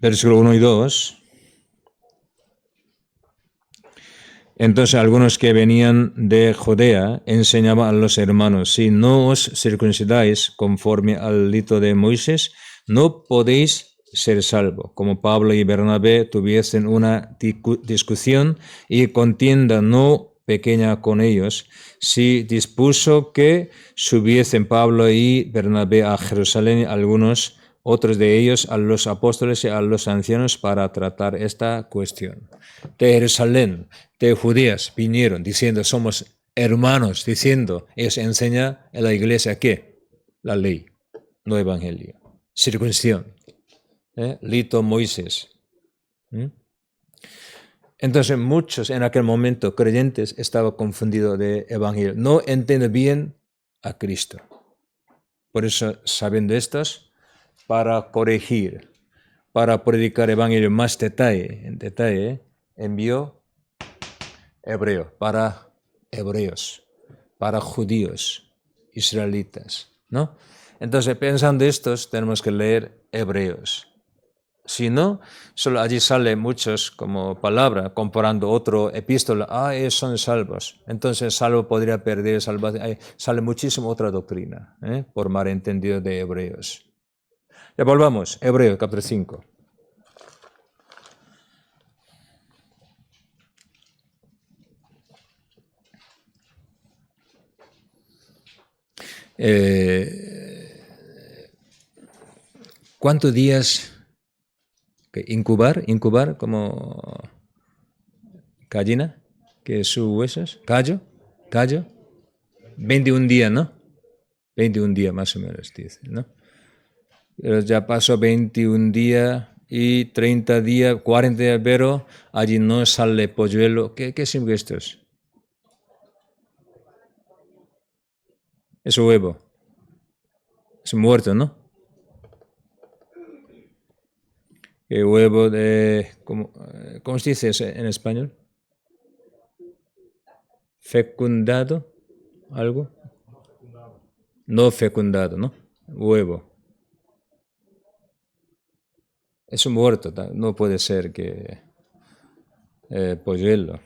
Versículo 1 y 2. Entonces algunos que venían de Judea enseñaban a los hermanos, si no os circuncidáis conforme al rito de Moisés, no podéis ser salvos. Como Pablo y Bernabé tuviesen una discusión y contienda no pequeña con ellos, si dispuso que subiesen Pablo y Bernabé a Jerusalén, otros de ellos a los apóstoles y a los ancianos para tratar esta cuestión. De Jerusalén, de judías, vinieron diciendo, somos hermanos, diciendo, ellos enseñan en la iglesia ¿qué? La ley, no evangelio. Circuncisión, rito Moisés. Entonces muchos en aquel momento creyentes estaban confundidos de evangelio. No entienden bien a Cristo. Por eso, sabiendo estos, para corregir, para predicar evangelio más en detalle, envió para hebreos, para judíos, israelitas, ¿no? Entonces, pensando estos, tenemos que leer Hebreos. Si no, solo allí sale muchos como palabra, comparando otro epístola, ellos son salvos. Entonces, salvo podría perder salvación. Sale muchísimo otra doctrina, por malentendido de Hebreos. Ya volvamos, Hebreos capítulo 5. ¿Cuántos días incubar como gallina, que sus huesos, callo, 21 días, ¿no? 21 días más o menos, dice, ¿no? Pero ya pasó 21 días y 30 días, 40 días, pero allí no sale polluelo. ¿Qué significa esto? Es huevo. Es muerto, ¿no? El huevo de... ¿Cómo se dice eso en español? ¿Fecundado? ¿Algo? No fecundado, ¿no? Huevo. Es un muerto, no puede ser que polluelo.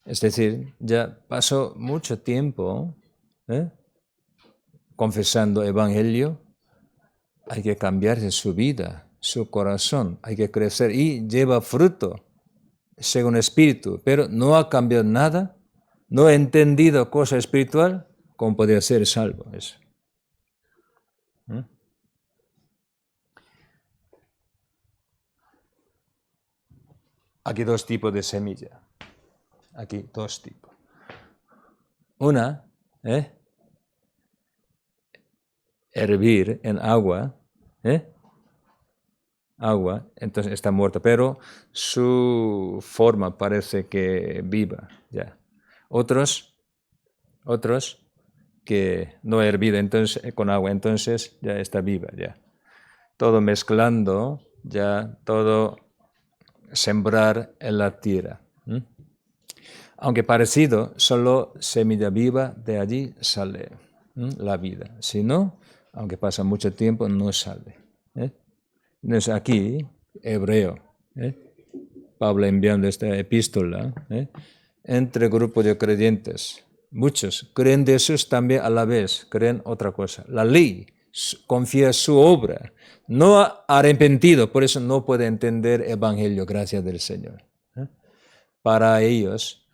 Es decir, ya pasó mucho tiempo confesando evangelio. Hay que cambiarse su vida, su corazón, hay que crecer y lleva fruto según espíritu, pero no ha cambiado nada, no ha entendido cosa espiritual, ¿cómo podría ser salvo eso? Aquí dos tipos de semilla. Aquí dos tipos. Una, hervir en agua, entonces está muerta, pero su forma parece que viva ya. Otros, Otros que no hervida entonces, con agua, entonces ya está viva, ya. Todo mezclando, ya todo sembrar en la tierra. Aunque parecido, solo semilla viva, de allí sale la vida. Si no, aunque pasa mucho tiempo, no sale. Entonces aquí, hebreo, Pablo enviando esta epístola, entre grupos de creyentes, muchos creen de Jesús también a la vez, creen otra cosa. La ley confía su obra, no ha arrepentido, por eso no puede entender el evangelio, gracias del Señor. Para ellos,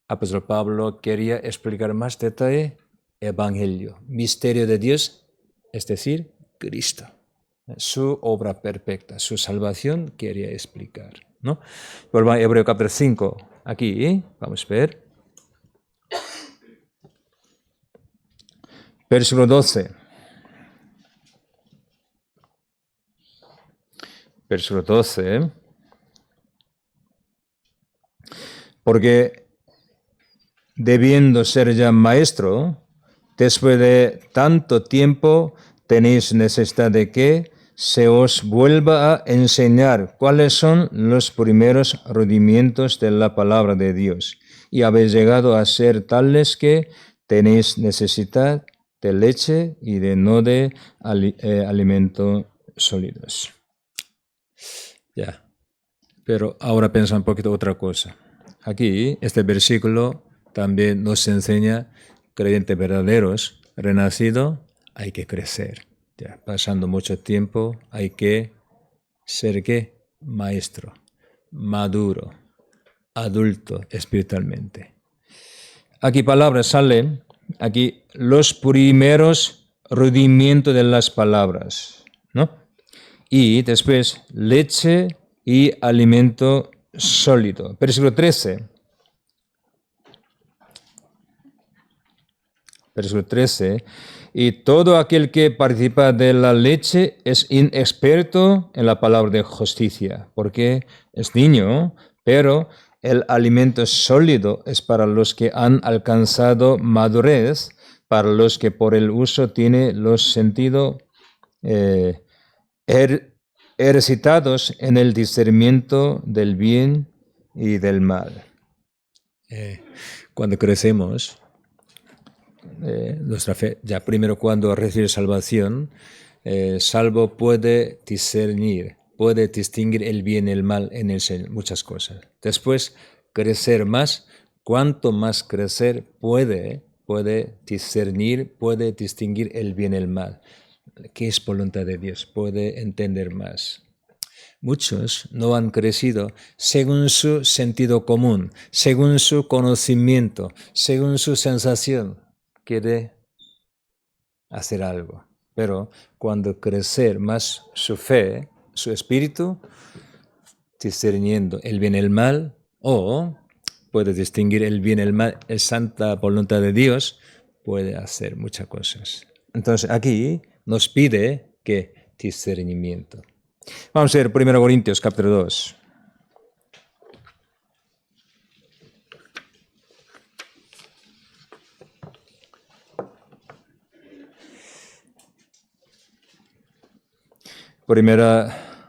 apóstol Pablo quería explicar más detalle evangelio, misterio de Dios, es decir, Cristo. Su obra perfecta, su salvación quería explicar, ¿no? Volvamos a Hebreo capítulo 5, aquí, vamos a ver. Versículo 12. Versículo 12. Porque debiendo ser ya maestro, después de tanto tiempo tenéis necesidad de que se os vuelva a enseñar cuáles son los primeros rudimientos de la palabra de Dios, y habéis llegado a ser tales que tenéis necesidad de leche y de no de alimentos sólidos. Ya, pero ahora piensa un poquito otra cosa. Aquí, este versículo también nos enseña, creyentes verdaderos, renacido, hay que crecer. Ya, pasando mucho tiempo, hay que ser ¿qué? Maestro, maduro, adulto espiritualmente. Aquí palabras salen, aquí los primeros rudimientos de las palabras, ¿no? Y después leche y alimento sólido. Versículo 13. Versículo 13. Y todo aquel que participa de la leche es inexperto en la palabra de justicia, porque es niño, pero el alimento sólido es para los que han alcanzado madurez, para los que por el uso tienen los sentidos ejercitados en el discernimiento del bien y del mal. Cuando crecemos, nuestra fe, ya primero cuando recibe salvación, salvo puede discernir, puede distinguir el bien y el mal en el Señor, muchas cosas. Después, crecer más, cuanto más crecer puede discernir, puede distinguir el bien y el mal. ¿Qué es voluntad de Dios? Puede entender más. Muchos no han crecido según su sentido común, según su conocimiento, según su sensación. Quiere hacer algo. Pero cuando crecer más su fe, su espíritu, discerniendo el bien y el mal, o puede distinguir el bien y el mal, la santa voluntad de Dios, puede hacer muchas cosas. Entonces aquí nos pide que discernimiento. Vamos a ver 1 Corintios capítulo 2. Primera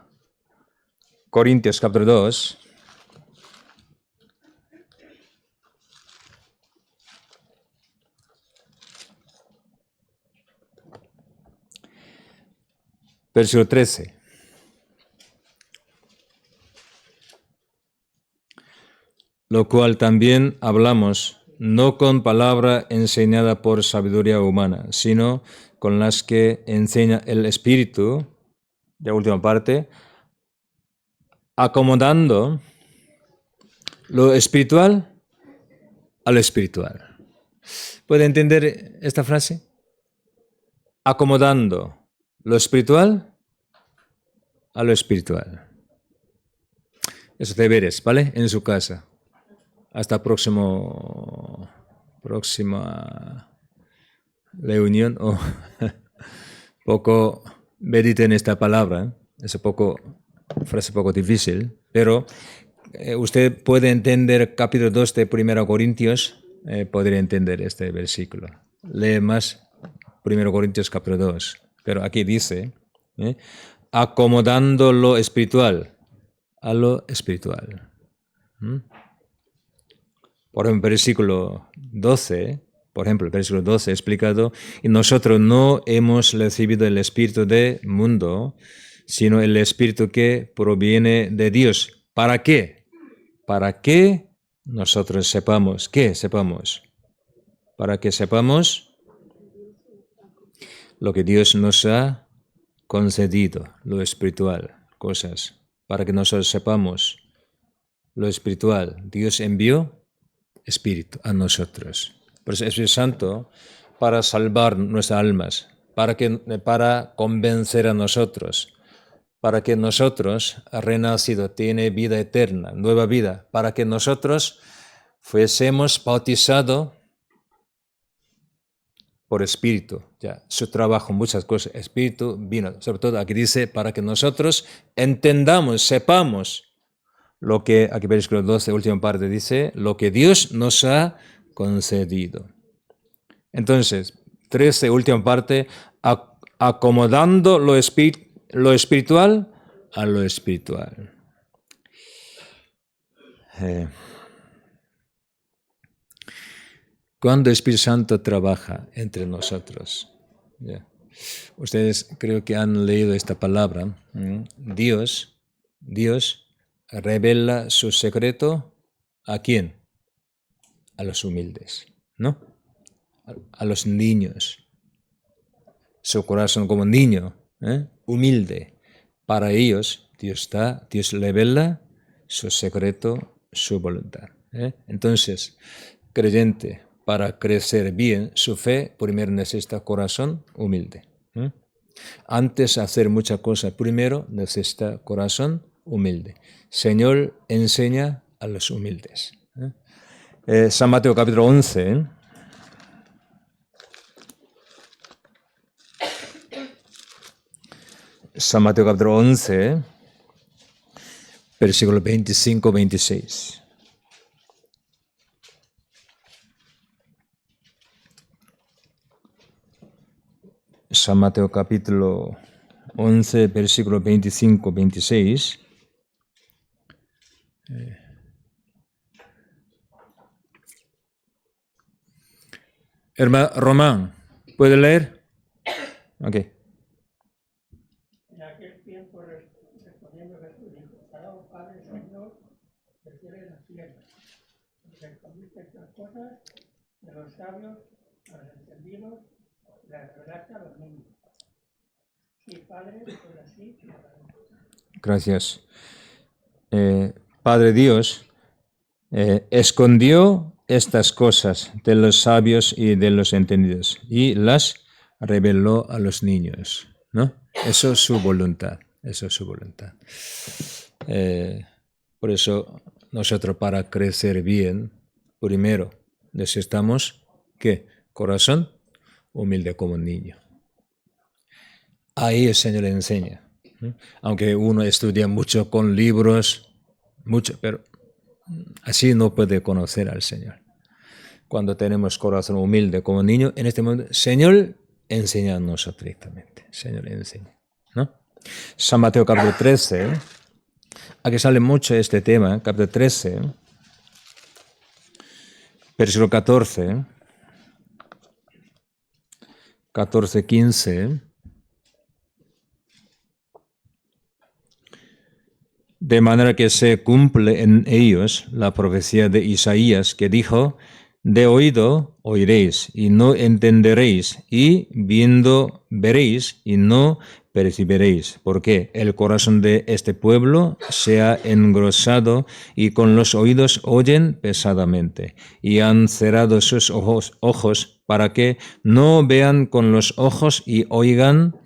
Corintios capítulo 2. Versículo 13. Lo cual también hablamos, no con palabra enseñada por sabiduría humana, sino con las que enseña el Espíritu, la última parte, acomodando lo espiritual a lo espiritual. ¿Puede entender esta frase? Acomodando lo espiritual a lo espiritual. Esos deberes, ¿vale? En su casa. Hasta próxima reunión o poco mediten esta palabra. Es frase poco difícil, pero usted puede entender capítulo 2 de 1 Corintios podría entender este versículo. Lee más 1 Corintios capítulo 2. Pero aquí dice, acomodando lo espiritual a lo espiritual. Por ejemplo, el versículo 12 explicado, y nosotros no hemos recibido el espíritu del mundo, sino el espíritu que proviene de Dios. ¿Para qué? Para que nosotros sepamos. ¿Qué sepamos? Para que sepamos lo que Dios nos ha concedido, lo espiritual, cosas. Para que nosotros sepamos lo espiritual. Dios envió espíritu a nosotros. Por eso el Espíritu Santo para salvar nuestras almas, para convencer a nosotros, para que nosotros, renacido, tiene vida eterna, nueva vida, para que nosotros fuésemos bautizados por Espíritu. Ya, su trabajo, muchas cosas, Espíritu vino, sobre todo aquí dice, para que nosotros entendamos, sepamos lo que, aquí versículo 12, última parte, dice, lo que Dios nos ha concedido. Entonces, 13, última parte, acomodando lo espiritual a lo espiritual. Cuando el Espíritu Santo trabaja entre nosotros, ustedes creo que han leído esta palabra, Dios revela su secreto ¿a quién? A los humildes, ¿no? A los niños. Su corazón como niño, humilde. Para ellos, Dios revela su secreto, su voluntad. Entonces, creyente, para crecer bien su fe, primero necesita corazón humilde. Antes de hacer muchas cosas, primero necesita corazón humilde. Señor enseña a los humildes. San Mateo capítulo 11. San Mateo capítulo 11, versículo 25-26. San Mateo capítulo 11, versículo 25-26. Hermano Román, ¿puede leer? Ok. En aquel tiempo respondiendo Jesús dijo, alabado Padre Señor del cielo y de la tierra, porque escondiste estas cosas de los sabios a los entendidos y las revelaste a los niños. Sí, Padre, pues así. Gracias. Padre Dios escondió estas cosas de los sabios y de los entendidos y las reveló a los niños, ¿no? Eso es su voluntad, por eso nosotros para crecer bien, primero necesitamos, ¿qué? Corazón humilde como un niño. Ahí el Señor le enseña. Aunque uno estudia mucho con libros, pero así no puede conocer al Señor. Cuando tenemos corazón humilde como niño, en este momento, Señor, enséñanos directamente. Señor, enseña, ¿no? San Mateo capítulo 13, aquí sale mucho este tema, capítulo 13, versículo 14, 15. De manera que se cumple en ellos la profecía de Isaías que dijo, de oído oiréis y no entenderéis, y viendo veréis y no percibiréis, porque el corazón de este pueblo se ha engrosado y con los oídos oyen pesadamente, y han cerrado sus ojos para que no vean con los ojos y oigan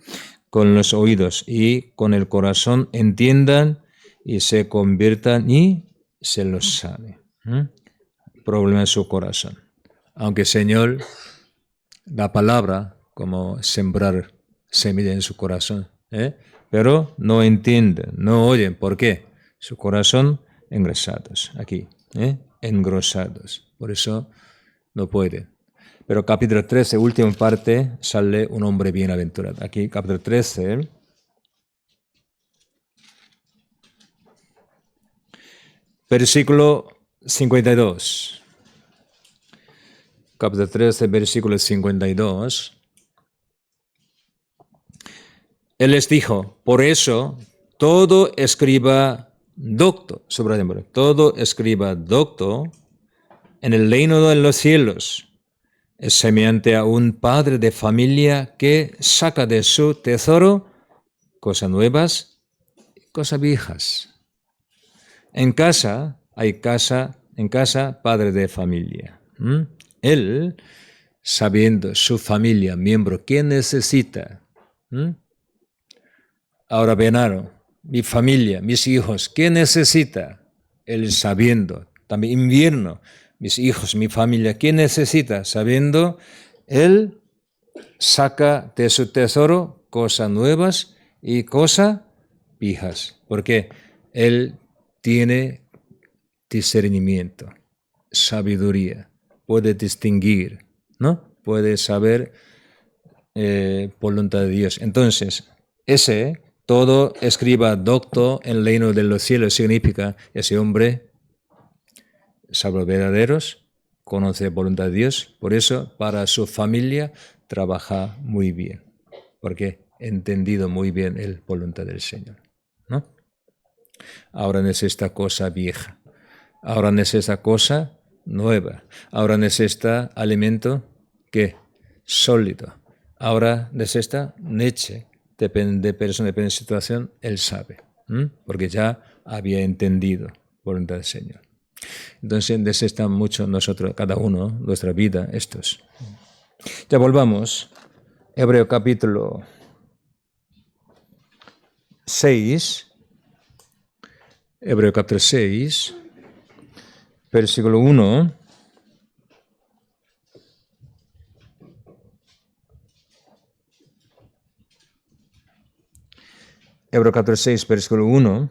con los oídos, y con el corazón entiendan y se conviertan y se los sane. Problema en su corazón. Aunque el Señor da palabra como sembrar semilla en su corazón, pero no entienden, no oyen. ¿Por qué? Su corazón engrosados, aquí, engrosados. Por eso no puede. Pero capítulo 13, última parte, sale un hombre bienaventurado. Aquí, capítulo 13, versículo 52. Capítulo 13, versículo 52. Él les dijo, por eso, todo escriba docto, subrayémoslo, todo escriba docto en el reino de los cielos es semejante a un padre de familia que saca de su tesoro cosas nuevas y cosas viejas. En casa, padre de familia. Él, sabiendo su familia, miembro, ¿quién necesita? Ahora verano, mi familia, mis hijos, ¿qué necesita? Él sabiendo, también invierno, mis hijos, mi familia, ¿qué necesita? Sabiendo, Él saca de su tesoro cosas nuevas y cosas viejas, porque Él tiene discernimiento, sabiduría, puede distinguir, ¿no? Puede saber voluntad de Dios. Entonces, todo escriba docto en el reino de los cielos significa ese hombre sabe verdaderos, conoce voluntad de Dios, por eso para su familia trabaja muy bien, porque ha entendido muy bien la voluntad del Señor, ¿no? Ahora necesita cosa vieja, ahora necesita cosa nueva, ahora necesita alimento que sólido, ahora necesita leche, depende de persona, depende de situación, él sabe, porque ya había entendido voluntad del Señor. Entonces necesita mucho nosotros, cada uno, nuestra vida, estos. Ya volvamos, Hebreo capítulo 6, Hebreo capítulo 6, versículo 1. Hebreo capítulo 6, versículo 1.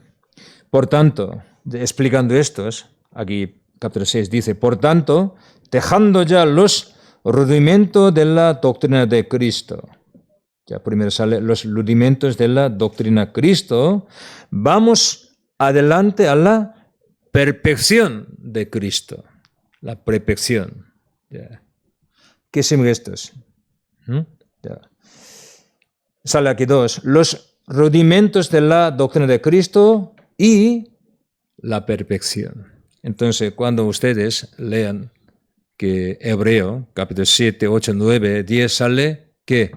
Por tanto, explicando estos, aquí capítulo 6 dice, por tanto, dejando ya los rudimentos de la doctrina de Cristo. Ya primero sale los rudimentos de la doctrina de Cristo. Vamos adelante a la perfección de Cristo. La perfección. Ya. ¿Qué significa estos? Ya. Sale aquí dos. Los rudimentos de la doctrina de Cristo y la perfección. Entonces, cuando ustedes lean que Hebreo, capítulo 7, 8, 9, 10, sale que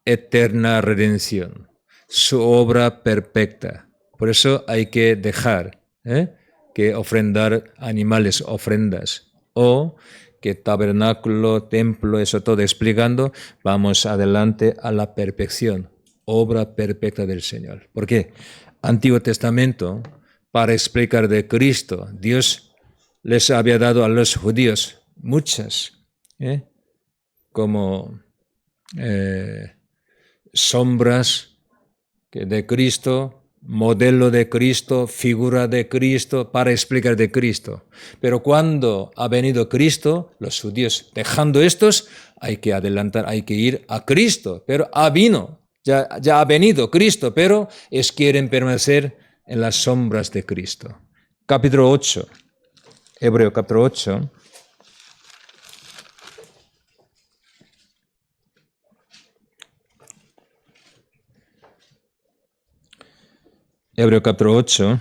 eterna redención, su obra perfecta. Por eso hay que dejar que ofrendar animales, ofrendas, o que tabernáculo, templo, eso todo explicando, vamos adelante a la perfección, obra perfecta del Señor. ¿Por qué? Antiguo Testamento, para explicar de Cristo, Dios les había dado a los judíos muchas, como sombras de Cristo, modelo de Cristo, figura de Cristo, para explicar de Cristo. Pero cuando ha venido Cristo, los judíos, dejando estos, hay que adelantar, hay que ir a Cristo. Pero ya ha venido Cristo, pero quieren permanecer en las sombras de Cristo. Capítulo 8, Hebreo capítulo 8. Hebreo capítulo 8,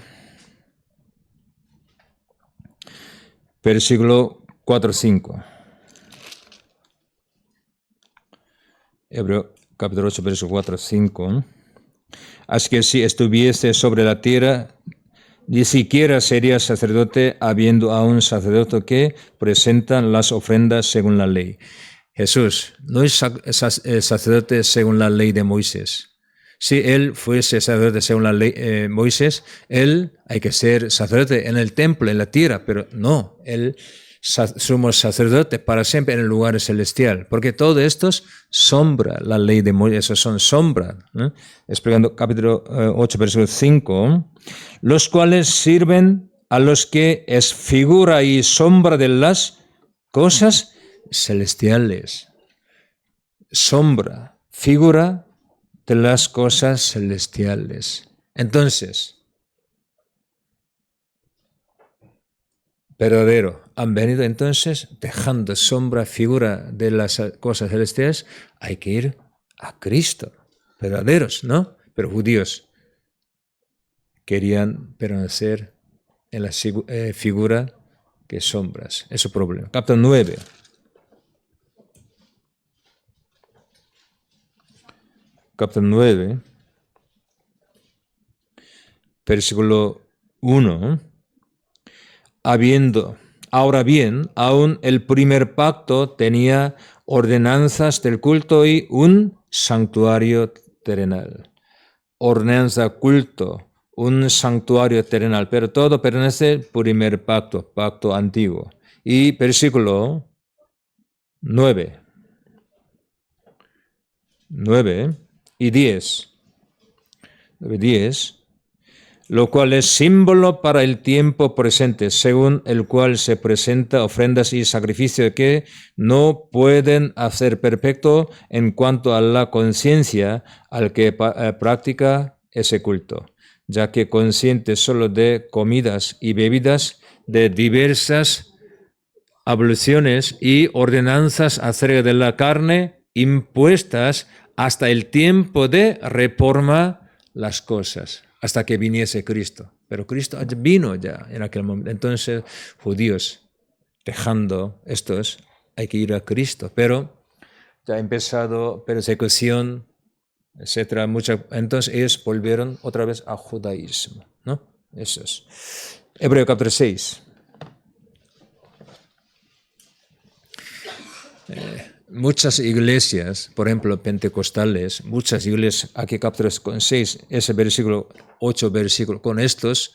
versículo 4-5. Hebreo capítulo 8, versículo 4-5. Así que si estuviese sobre la tierra, ni siquiera sería sacerdote, habiendo aún sacerdote que presentan las ofrendas según la ley. Jesús no es sacerdote según la ley de Moisés. Si él fuese sacerdote según la ley de Moisés, él hay que ser sacerdote en el templo, en la tierra, pero no, él somos sacerdotes para siempre en el lugar celestial, porque todo esto es sombra, la ley de Moisés, eso son sombras. Explicando capítulo 8, versículo 5, los cuales sirven a los que es figura y sombra de las cosas celestiales. Sombra, figura de las cosas celestiales. Entonces, verdadero, han venido entonces dejando sombra, figura de las cosas celestiales, hay que ir a Cristo. Verdaderos, ¿no? Pero judíos querían permanecer en la figura que sombras. Es su problema. Capítulo 9. Capítulo 9, versículo 1. Ahora bien, aún el primer pacto tenía ordenanzas del culto y un santuario terrenal. Ordenanza, culto, un santuario terrenal, pero todo pertenece al primer pacto, pacto antiguo. Y versículo 9 y 10, lo cual es símbolo para el tiempo presente, según el cual se presenta ofrendas y sacrificios que no pueden hacer perfecto en cuanto a la conciencia al que practica ese culto, ya que consciente solo de comidas y bebidas de diversas abluciones y ordenanzas acerca de la carne impuestas hasta el tiempo de reforma las cosas, hasta que viniese Cristo. Pero Cristo vino ya en aquel momento. Entonces, judíos, dejando estos, hay que ir a Cristo. Pero ya ha empezado persecución, etcétera. Entonces ellos volvieron otra vez a judaísmo, ¿no? Eso es. Hebreo capítulo 6. Muchas iglesias, por ejemplo, pentecostales, muchas iglesias, aquí capítulo 6, ese versículo, 8 versículos, con estos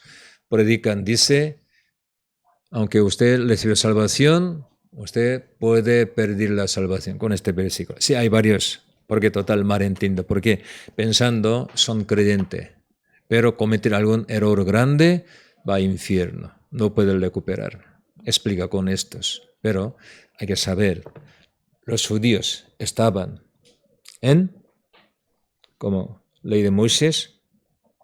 predican, dice, aunque usted recibe salvación, usted puede perder la salvación con este versículo. Sí, hay varios, porque total mal entiendo, porque pensando son creyentes, pero cometer algún error grande va al infierno, no puede recuperar. Explica con estos, pero hay que saber. Los judíos estaban como ley de Moisés,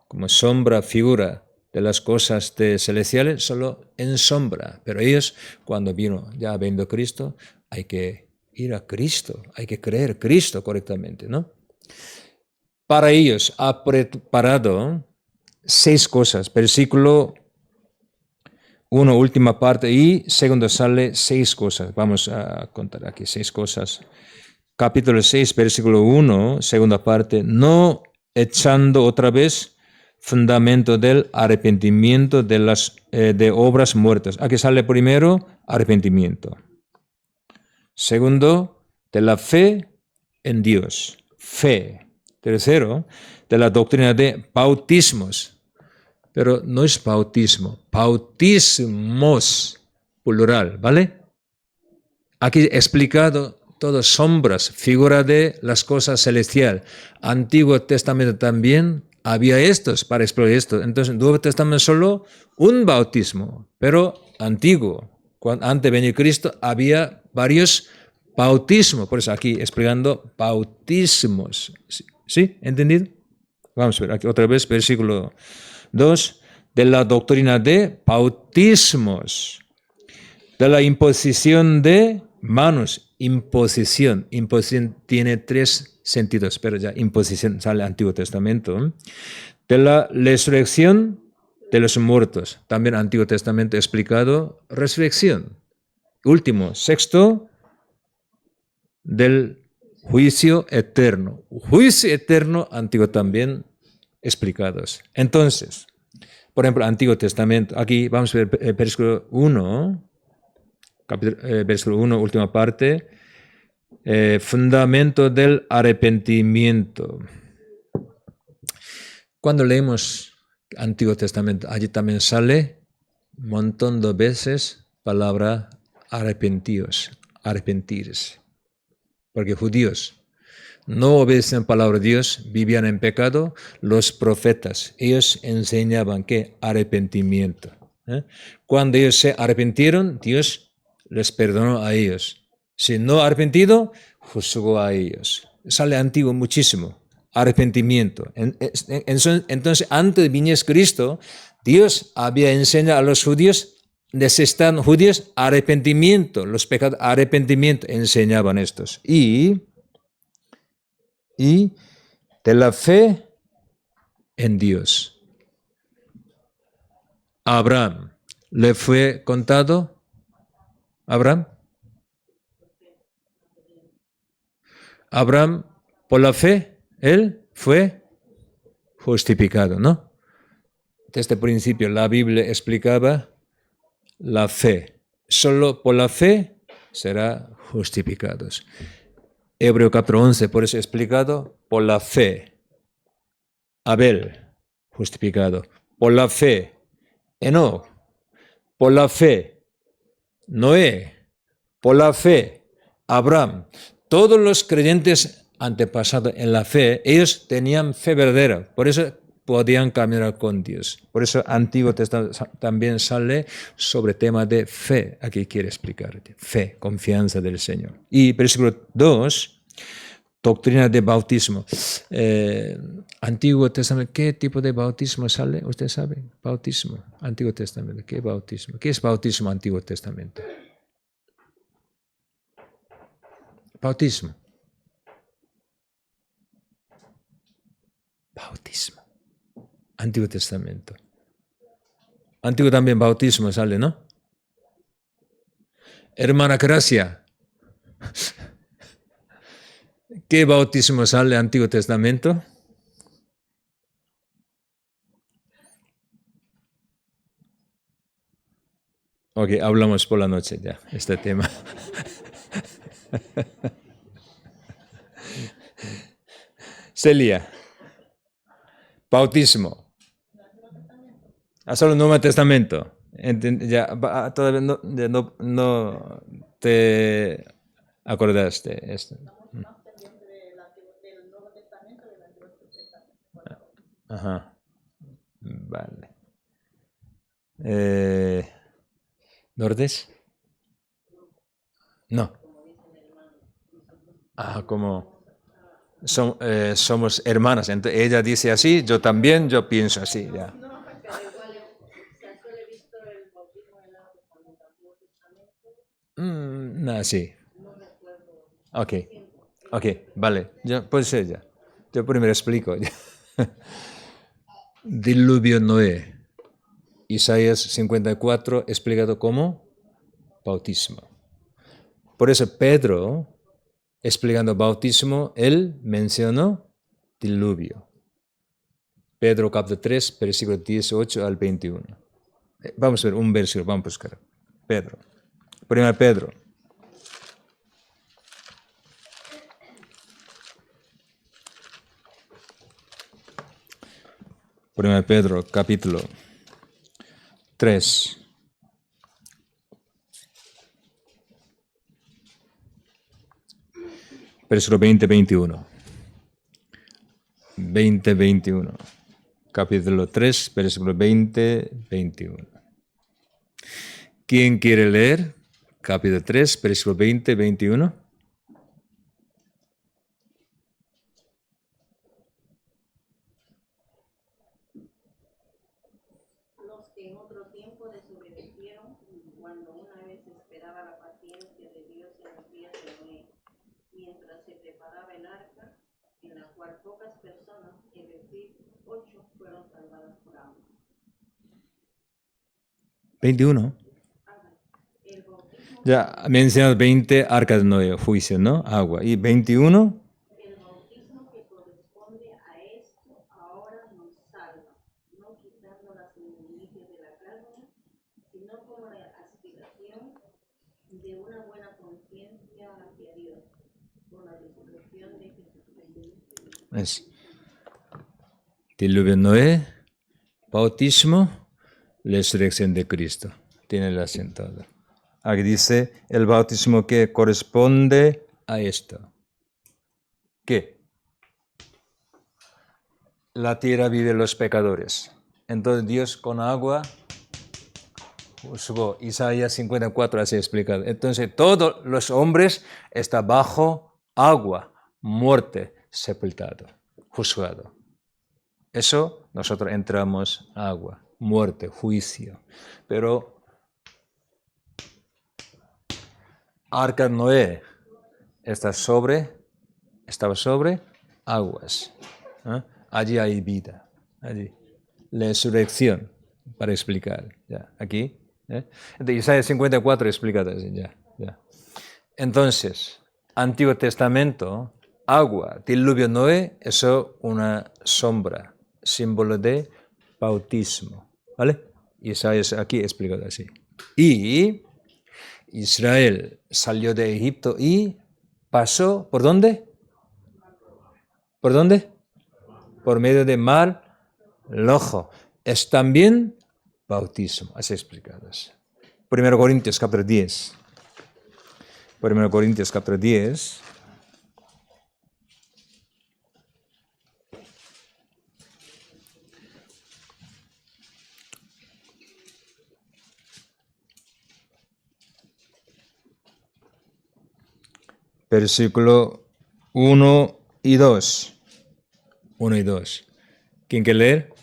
como sombra, figura de las cosas celestiales, solo en sombra. Pero ellos, cuando ya vino Cristo, hay que ir a Cristo, hay que creer Cristo correctamente, ¿no? Para ellos ha preparado 6 cosas. Versículo 1, última parte, y segundo sale 6 cosas. Vamos a contar aquí 6 cosas. Capítulo 6, versículo 1, segunda parte, no echando otra vez fundamento del arrepentimiento de obras muertas. Aquí sale primero arrepentimiento. Segundo, de la fe en Dios. Fe. Tercero, de la doctrina de bautismos. Pero no es bautismo, bautismos, plural, ¿vale? Aquí explicado todas sombras, figura de las cosas celestiales. Antiguo Testamento también había estos para explicar esto. Entonces, Nuevo Testamento solo un bautismo, pero antiguo. Antes de venir Cristo había varios bautismos. Por eso aquí explicando bautismos. ¿Sí? ¿Entendido? Vamos a ver aquí otra vez, versículo 2, de la doctrina de bautismos, de la imposición de manos. Imposición tiene 3 sentidos, pero ya imposición sale Antiguo Testamento. De la resurrección de los muertos, también Antiguo Testamento explicado, resurrección. Último, sexto, del juicio eterno. Juicio eterno, Antiguo también explicados. Entonces, por ejemplo, Antiguo Testamento, aquí vamos a ver versículo 1, versículo 1, última parte, fundamento del arrepentimiento. Cuando leemos Antiguo Testamento, allí también sale un montón de veces palabra arrepentirse, porque judíos no obedecen palabra de Dios, vivían en pecado. Los profetas, ellos enseñaban que arrepentimiento. Cuando ellos se arrepintieron, Dios les perdonó a ellos. Si no arrepentido, juzgó a ellos. Sale antiguo muchísimo. Arrepentimiento. Entonces, antes de viniese Cristo, Dios había enseñado a los judíos, necesitan judíos arrepentimiento, los pecados, arrepentimiento, enseñaban estos. Y de la fe en Dios. Abraham, ¿le fue contado? Abraham, por la fe, él fue justificado, ¿no? Desde el principio la Biblia explicaba la fe. Solo por la fe será justificados. Hebreo capítulo 11, por eso explicado, por la fe. Abel, justificado. Por la fe. Enoc, por la fe. Noé, por la fe. Abraham. Todos los creyentes antepasados en la fe, ellos tenían fe verdadera. Por eso podían caminar con Dios. Por eso Antiguo Testamento también sale sobre tema de fe. Aquí quiere explicar. Fe, confianza del Señor. Y versículo 2, doctrina de bautismo. Antiguo Testamento, ¿qué tipo de bautismo sale? ¿Usted sabe? Bautismo. Antiguo Testamento, ¿qué bautismo? ¿Qué es bautismo Antiguo Testamento? Bautismo. Bautismo. Antiguo Testamento. Antiguo también bautismo sale, ¿no? Hermana Gracia. ¿Qué bautismo sale Antiguo Testamento? Ok, hablamos por la noche ya, este tema. Celia. Bautismo. Solo el Nuevo Testamento. Todavía no te acordaste. Esto. Ajá. Vale. ¿Lourdes? No. Como somos hermanas. Entonces, ella dice así, yo también, yo pienso así. Ya. No, sí. Ok, vale. Puede ser ya. Yo primero explico. Diluvio Noé. Isaías 54 explicado como bautismo. Por eso Pedro, explicando bautismo, él mencionó diluvio. Pedro capítulo 3, versículo 18 al 21. Vamos a ver un versículo, vamos a buscar. Pedro. Primero Pedro. Primero Pedro, capítulo 3. Versículo 20-21. 20-21. Capítulo 3, versículo 20-21. ¿Quién quiere leer? Capítulo 3, versículo 20-21. Los que en otro tiempo desobedecieron, cuando una vez esperaba la paciencia de Dios en los días de Noé, mientras se preparaba el arca, en la cual pocas personas, es decir, 8, fueron salvadas por agua. 21. Ya mencionado 20, arca de Noé, juicio, ¿no? Agua. Y 21. El bautismo que corresponde a esto ahora nos salva, no quitando las inmundicias de la carne, sino como la aspiración de una buena conciencia hacia Dios, por la resurrección de Jesucristo. Es diluvio Noé, bautismo, resurrección de Cristo. Tiene el asentado. Aquí dice el bautismo que corresponde a esto. ¿Qué? La tierra vive los pecadores. Entonces Dios con agua juzgó. Isaías 54 así explicado. Entonces todos los hombres están bajo agua, muerte, sepultado, juzgado. Eso nosotros entramos agua, muerte, juicio. Pero Arca Noé estaba sobre aguas. ¿Eh? Allí hay vida. Allí. La resurrección, para explicar. Ya, aquí. Entonces, Isaías 54 explicado así. Ya. Entonces, Antiguo Testamento, agua, diluvio Noé, eso una sombra, símbolo de bautismo. ¿Vale? Isaías aquí explicado así. Y Israel salió de Egipto y pasó, ¿por dónde? ¿Por dónde? Por medio de Mar Rojo. Es también bautismo, así explicados. 1 Corintios capítulo 10. 1 Corintios capítulo 10. Versículo 1 y 2. 1 y 2. ¿Quién quiere leer?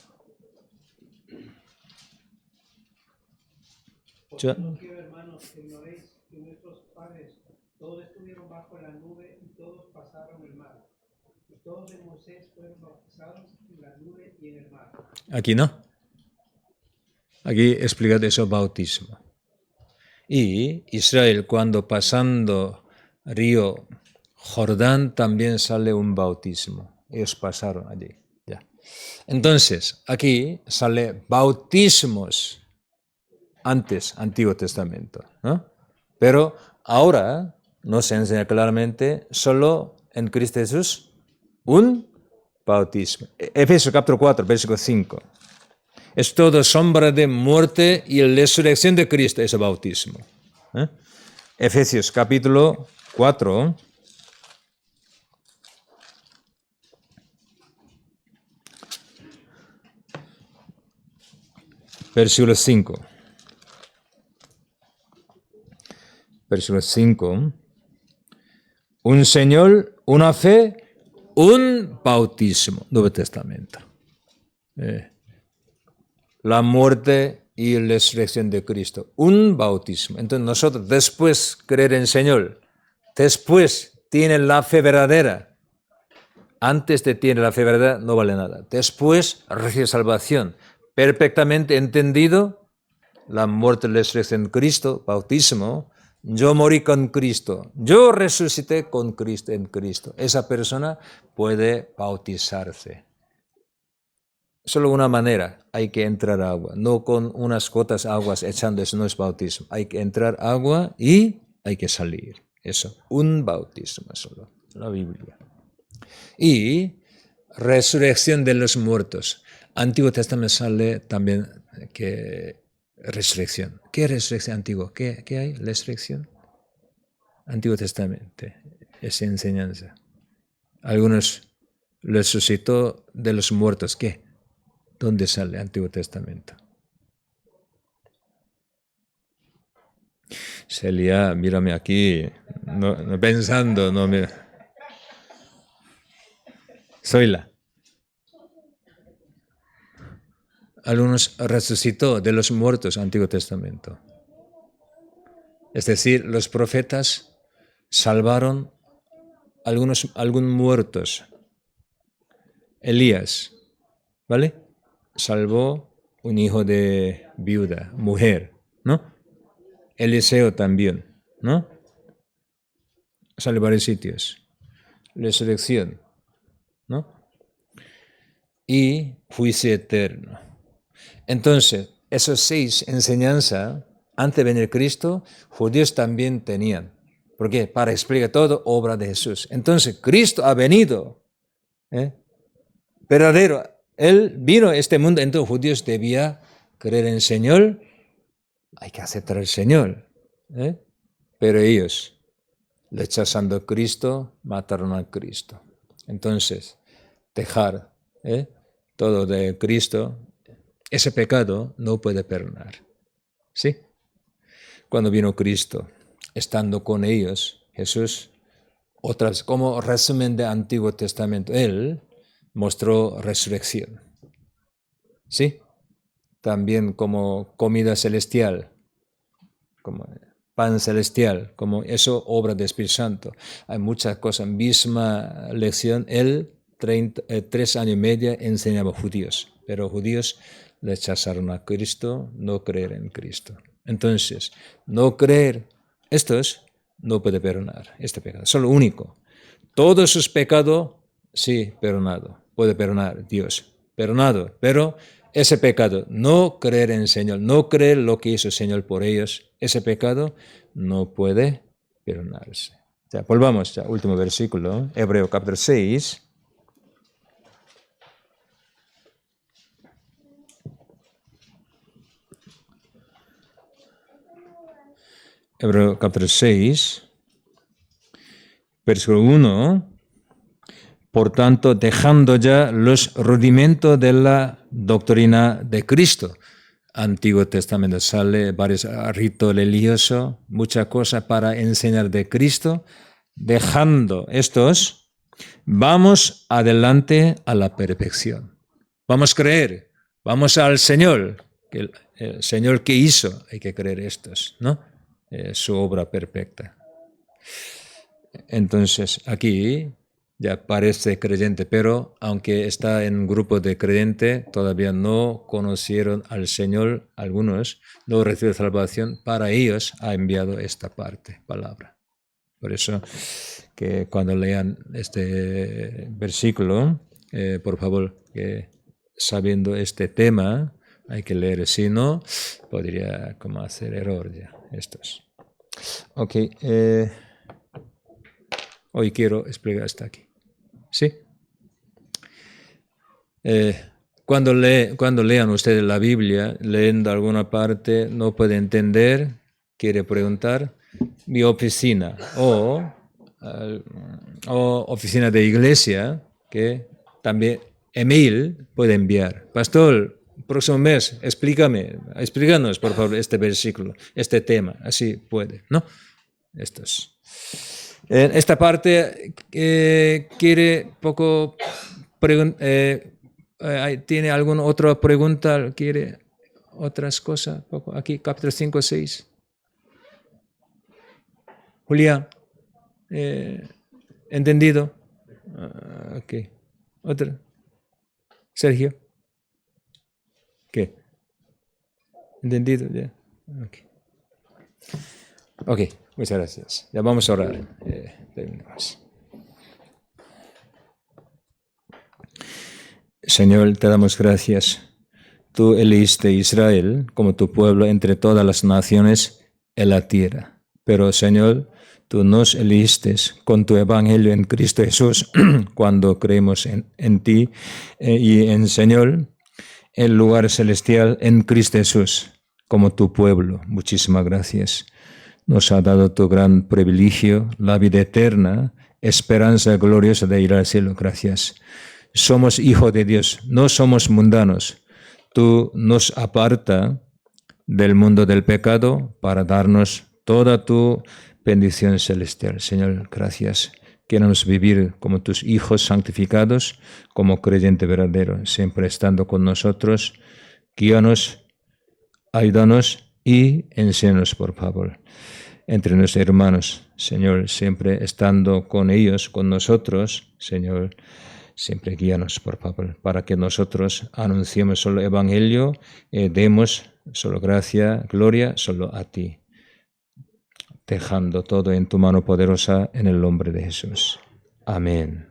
Yo. No quiero, hermanos, que ignoréis que nuestros padres todos estuvieron bajo la nube y todos pasaron el mar. Y todos en Moisés fueron bautizados en la nube y en el mar. Aquí no. Aquí explica eso bautismo. Y Israel, cuando pasando río Jordán, también sale un bautismo. Ellos pasaron allí. Ya. Entonces, aquí sale bautismos antes, Antiguo Testamento, ¿no? Pero ahora nos enseña claramente solo en Cristo Jesús un bautismo. Efesios capítulo 4, versículo 5. Es todo sombra de muerte y la resurrección de Cristo, ese bautismo. Efesios capítulo 4. Versículo 5. Versículo 5. Un Señor, una fe, un bautismo. Nuevo Testamento. La muerte y la resurrección de Cristo. Un bautismo. Entonces nosotros después creer en el Señor, después tienen la fe verdadera. Antes de tener la fe verdadera no vale nada. Después recibe salvación. Perfectamente entendido la muerte y la resurrección de Cristo, bautismo. Yo morí con Cristo. Yo resucité con Cristo en Cristo. Esa persona puede bautizarse. Solo una manera, hay que entrar agua, no con unas gotas de aguas echando, eso no es bautismo. Hay que entrar agua y hay que salir. Eso, un bautismo solo, la Biblia. Y resurrección de los muertos. Antiguo Testamento sale también que resurrección. ¿Qué es resurrección antiguo? ¿Qué hay? Resurrección. Antiguo Testamento, esa enseñanza. Algunos resucitó de los muertos. ¿Qué? ¿Dónde sale el Antiguo Testamento? Celia, mírame aquí, no pensando, no mira. Zoila. Algunos resucitó de los muertos Antiguo Testamento. Es decir, los profetas salvaron algunos muertos. Elías, ¿vale? Salvó un hijo de viuda, mujer, ¿no? Eliseo también, ¿no? Sale varios sitios. Resurrección, ¿no? Y juicio eterno. Entonces, esos 6 enseñanzas, antes de venir Cristo, judíos también tenían. ¿Por qué? Para explicar todo, obra de Jesús. Entonces, Cristo ha venido, verdadero. Él vino a este mundo, entonces judíos debían creer en el Señor, hay que aceptar al Señor. Pero ellos, rechazando a Cristo, mataron a Cristo. Entonces, dejar todo de Cristo, ese pecado no puede perdonar. ¿Sí? cuando vino Cristo, estando con ellos, Jesús, otras como resumen del Antiguo Testamento, Él mostró resurrección. ¿Sí? También como comida celestial, como pan celestial, como eso obra del Espíritu Santo. Hay muchas cosas. Misma lección, Él 3 años y medio enseñaba a judíos, pero judíos rechazaron a Cristo, no creer en Cristo. Entonces, no creer, estos no puede perdonar este pecado, solo único. Todos sus pecados, sí, perdonado, puede perdonar Dios, perdonado, pero ese pecado, no creer en el Señor, no creer lo que hizo el Señor por ellos, ese pecado no puede perdonarse. Ya, volvamos al último versículo, Hebreos capítulo 6. Hebreos capítulo 6, versículo 1. Por tanto, dejando ya los rudimentos de la doctrina de Cristo. Antiguo Testamento sale varios ritos religiosos, muchas cosas para enseñar de Cristo. Dejando estos, vamos adelante a la perfección. Vamos a creer, vamos al Señor. El Señor que hizo, hay que creer estos, ¿no? Su obra perfecta. Entonces, aquí ya parece creyente, pero aunque está en un grupo de creyentes, todavía no conocieron al Señor, algunos no recibieron salvación, para ellos ha enviado esta palabra. Por eso que cuando lean este versículo, por favor, sabiendo este tema, hay que leer, si no, podría como hacer error ya estos. Ok, hoy quiero explicar hasta aquí. ¿Sí? Cuando lean ustedes la Biblia, leyendo alguna parte, no puede entender, quiere preguntar, mi oficina o oficina de iglesia, que también email puede enviar. Pastor, próximo mes, explícanos por favor este versículo, este tema, así puede, ¿no? Estos. En esta parte quiere poco ¿tiene alguna otra pregunta? ¿Quiere otras cosas? Poco aquí, capítulo 5, 6. Julián, ¿entendido? Ok. ¿Otra? Sergio. ¿Qué? ¿Entendido? Ya. Ok, muchas gracias. Ya vamos a orar. Terminamos. Señor, te damos gracias. Tú elegiste a Israel como tu pueblo entre todas las naciones en la tierra. Pero, Señor, tú nos elegiste con tu evangelio en Cristo Jesús cuando creemos en ti y en Señor, el lugar celestial en Cristo Jesús como tu pueblo. Muchísimas gracias. Nos ha dado tu gran privilegio, la vida eterna, esperanza gloriosa de ir al cielo. Gracias. Somos hijos de Dios, no somos mundanos. Tú nos aparta del mundo del pecado para darnos toda tu bendición celestial. Señor, gracias. Queremos vivir como tus hijos santificados, como creyente verdadero, siempre estando con nosotros. Guíanos, ayúdanos y enséñanos, por favor. Entre nuestros hermanos, Señor, siempre estando con ellos, con nosotros, Señor, siempre guíanos, por favor, para que nosotros anunciemos solo el Evangelio, demos solo gracia, gloria, solo a ti, dejando todo en tu mano poderosa en el nombre de Jesús. Amén.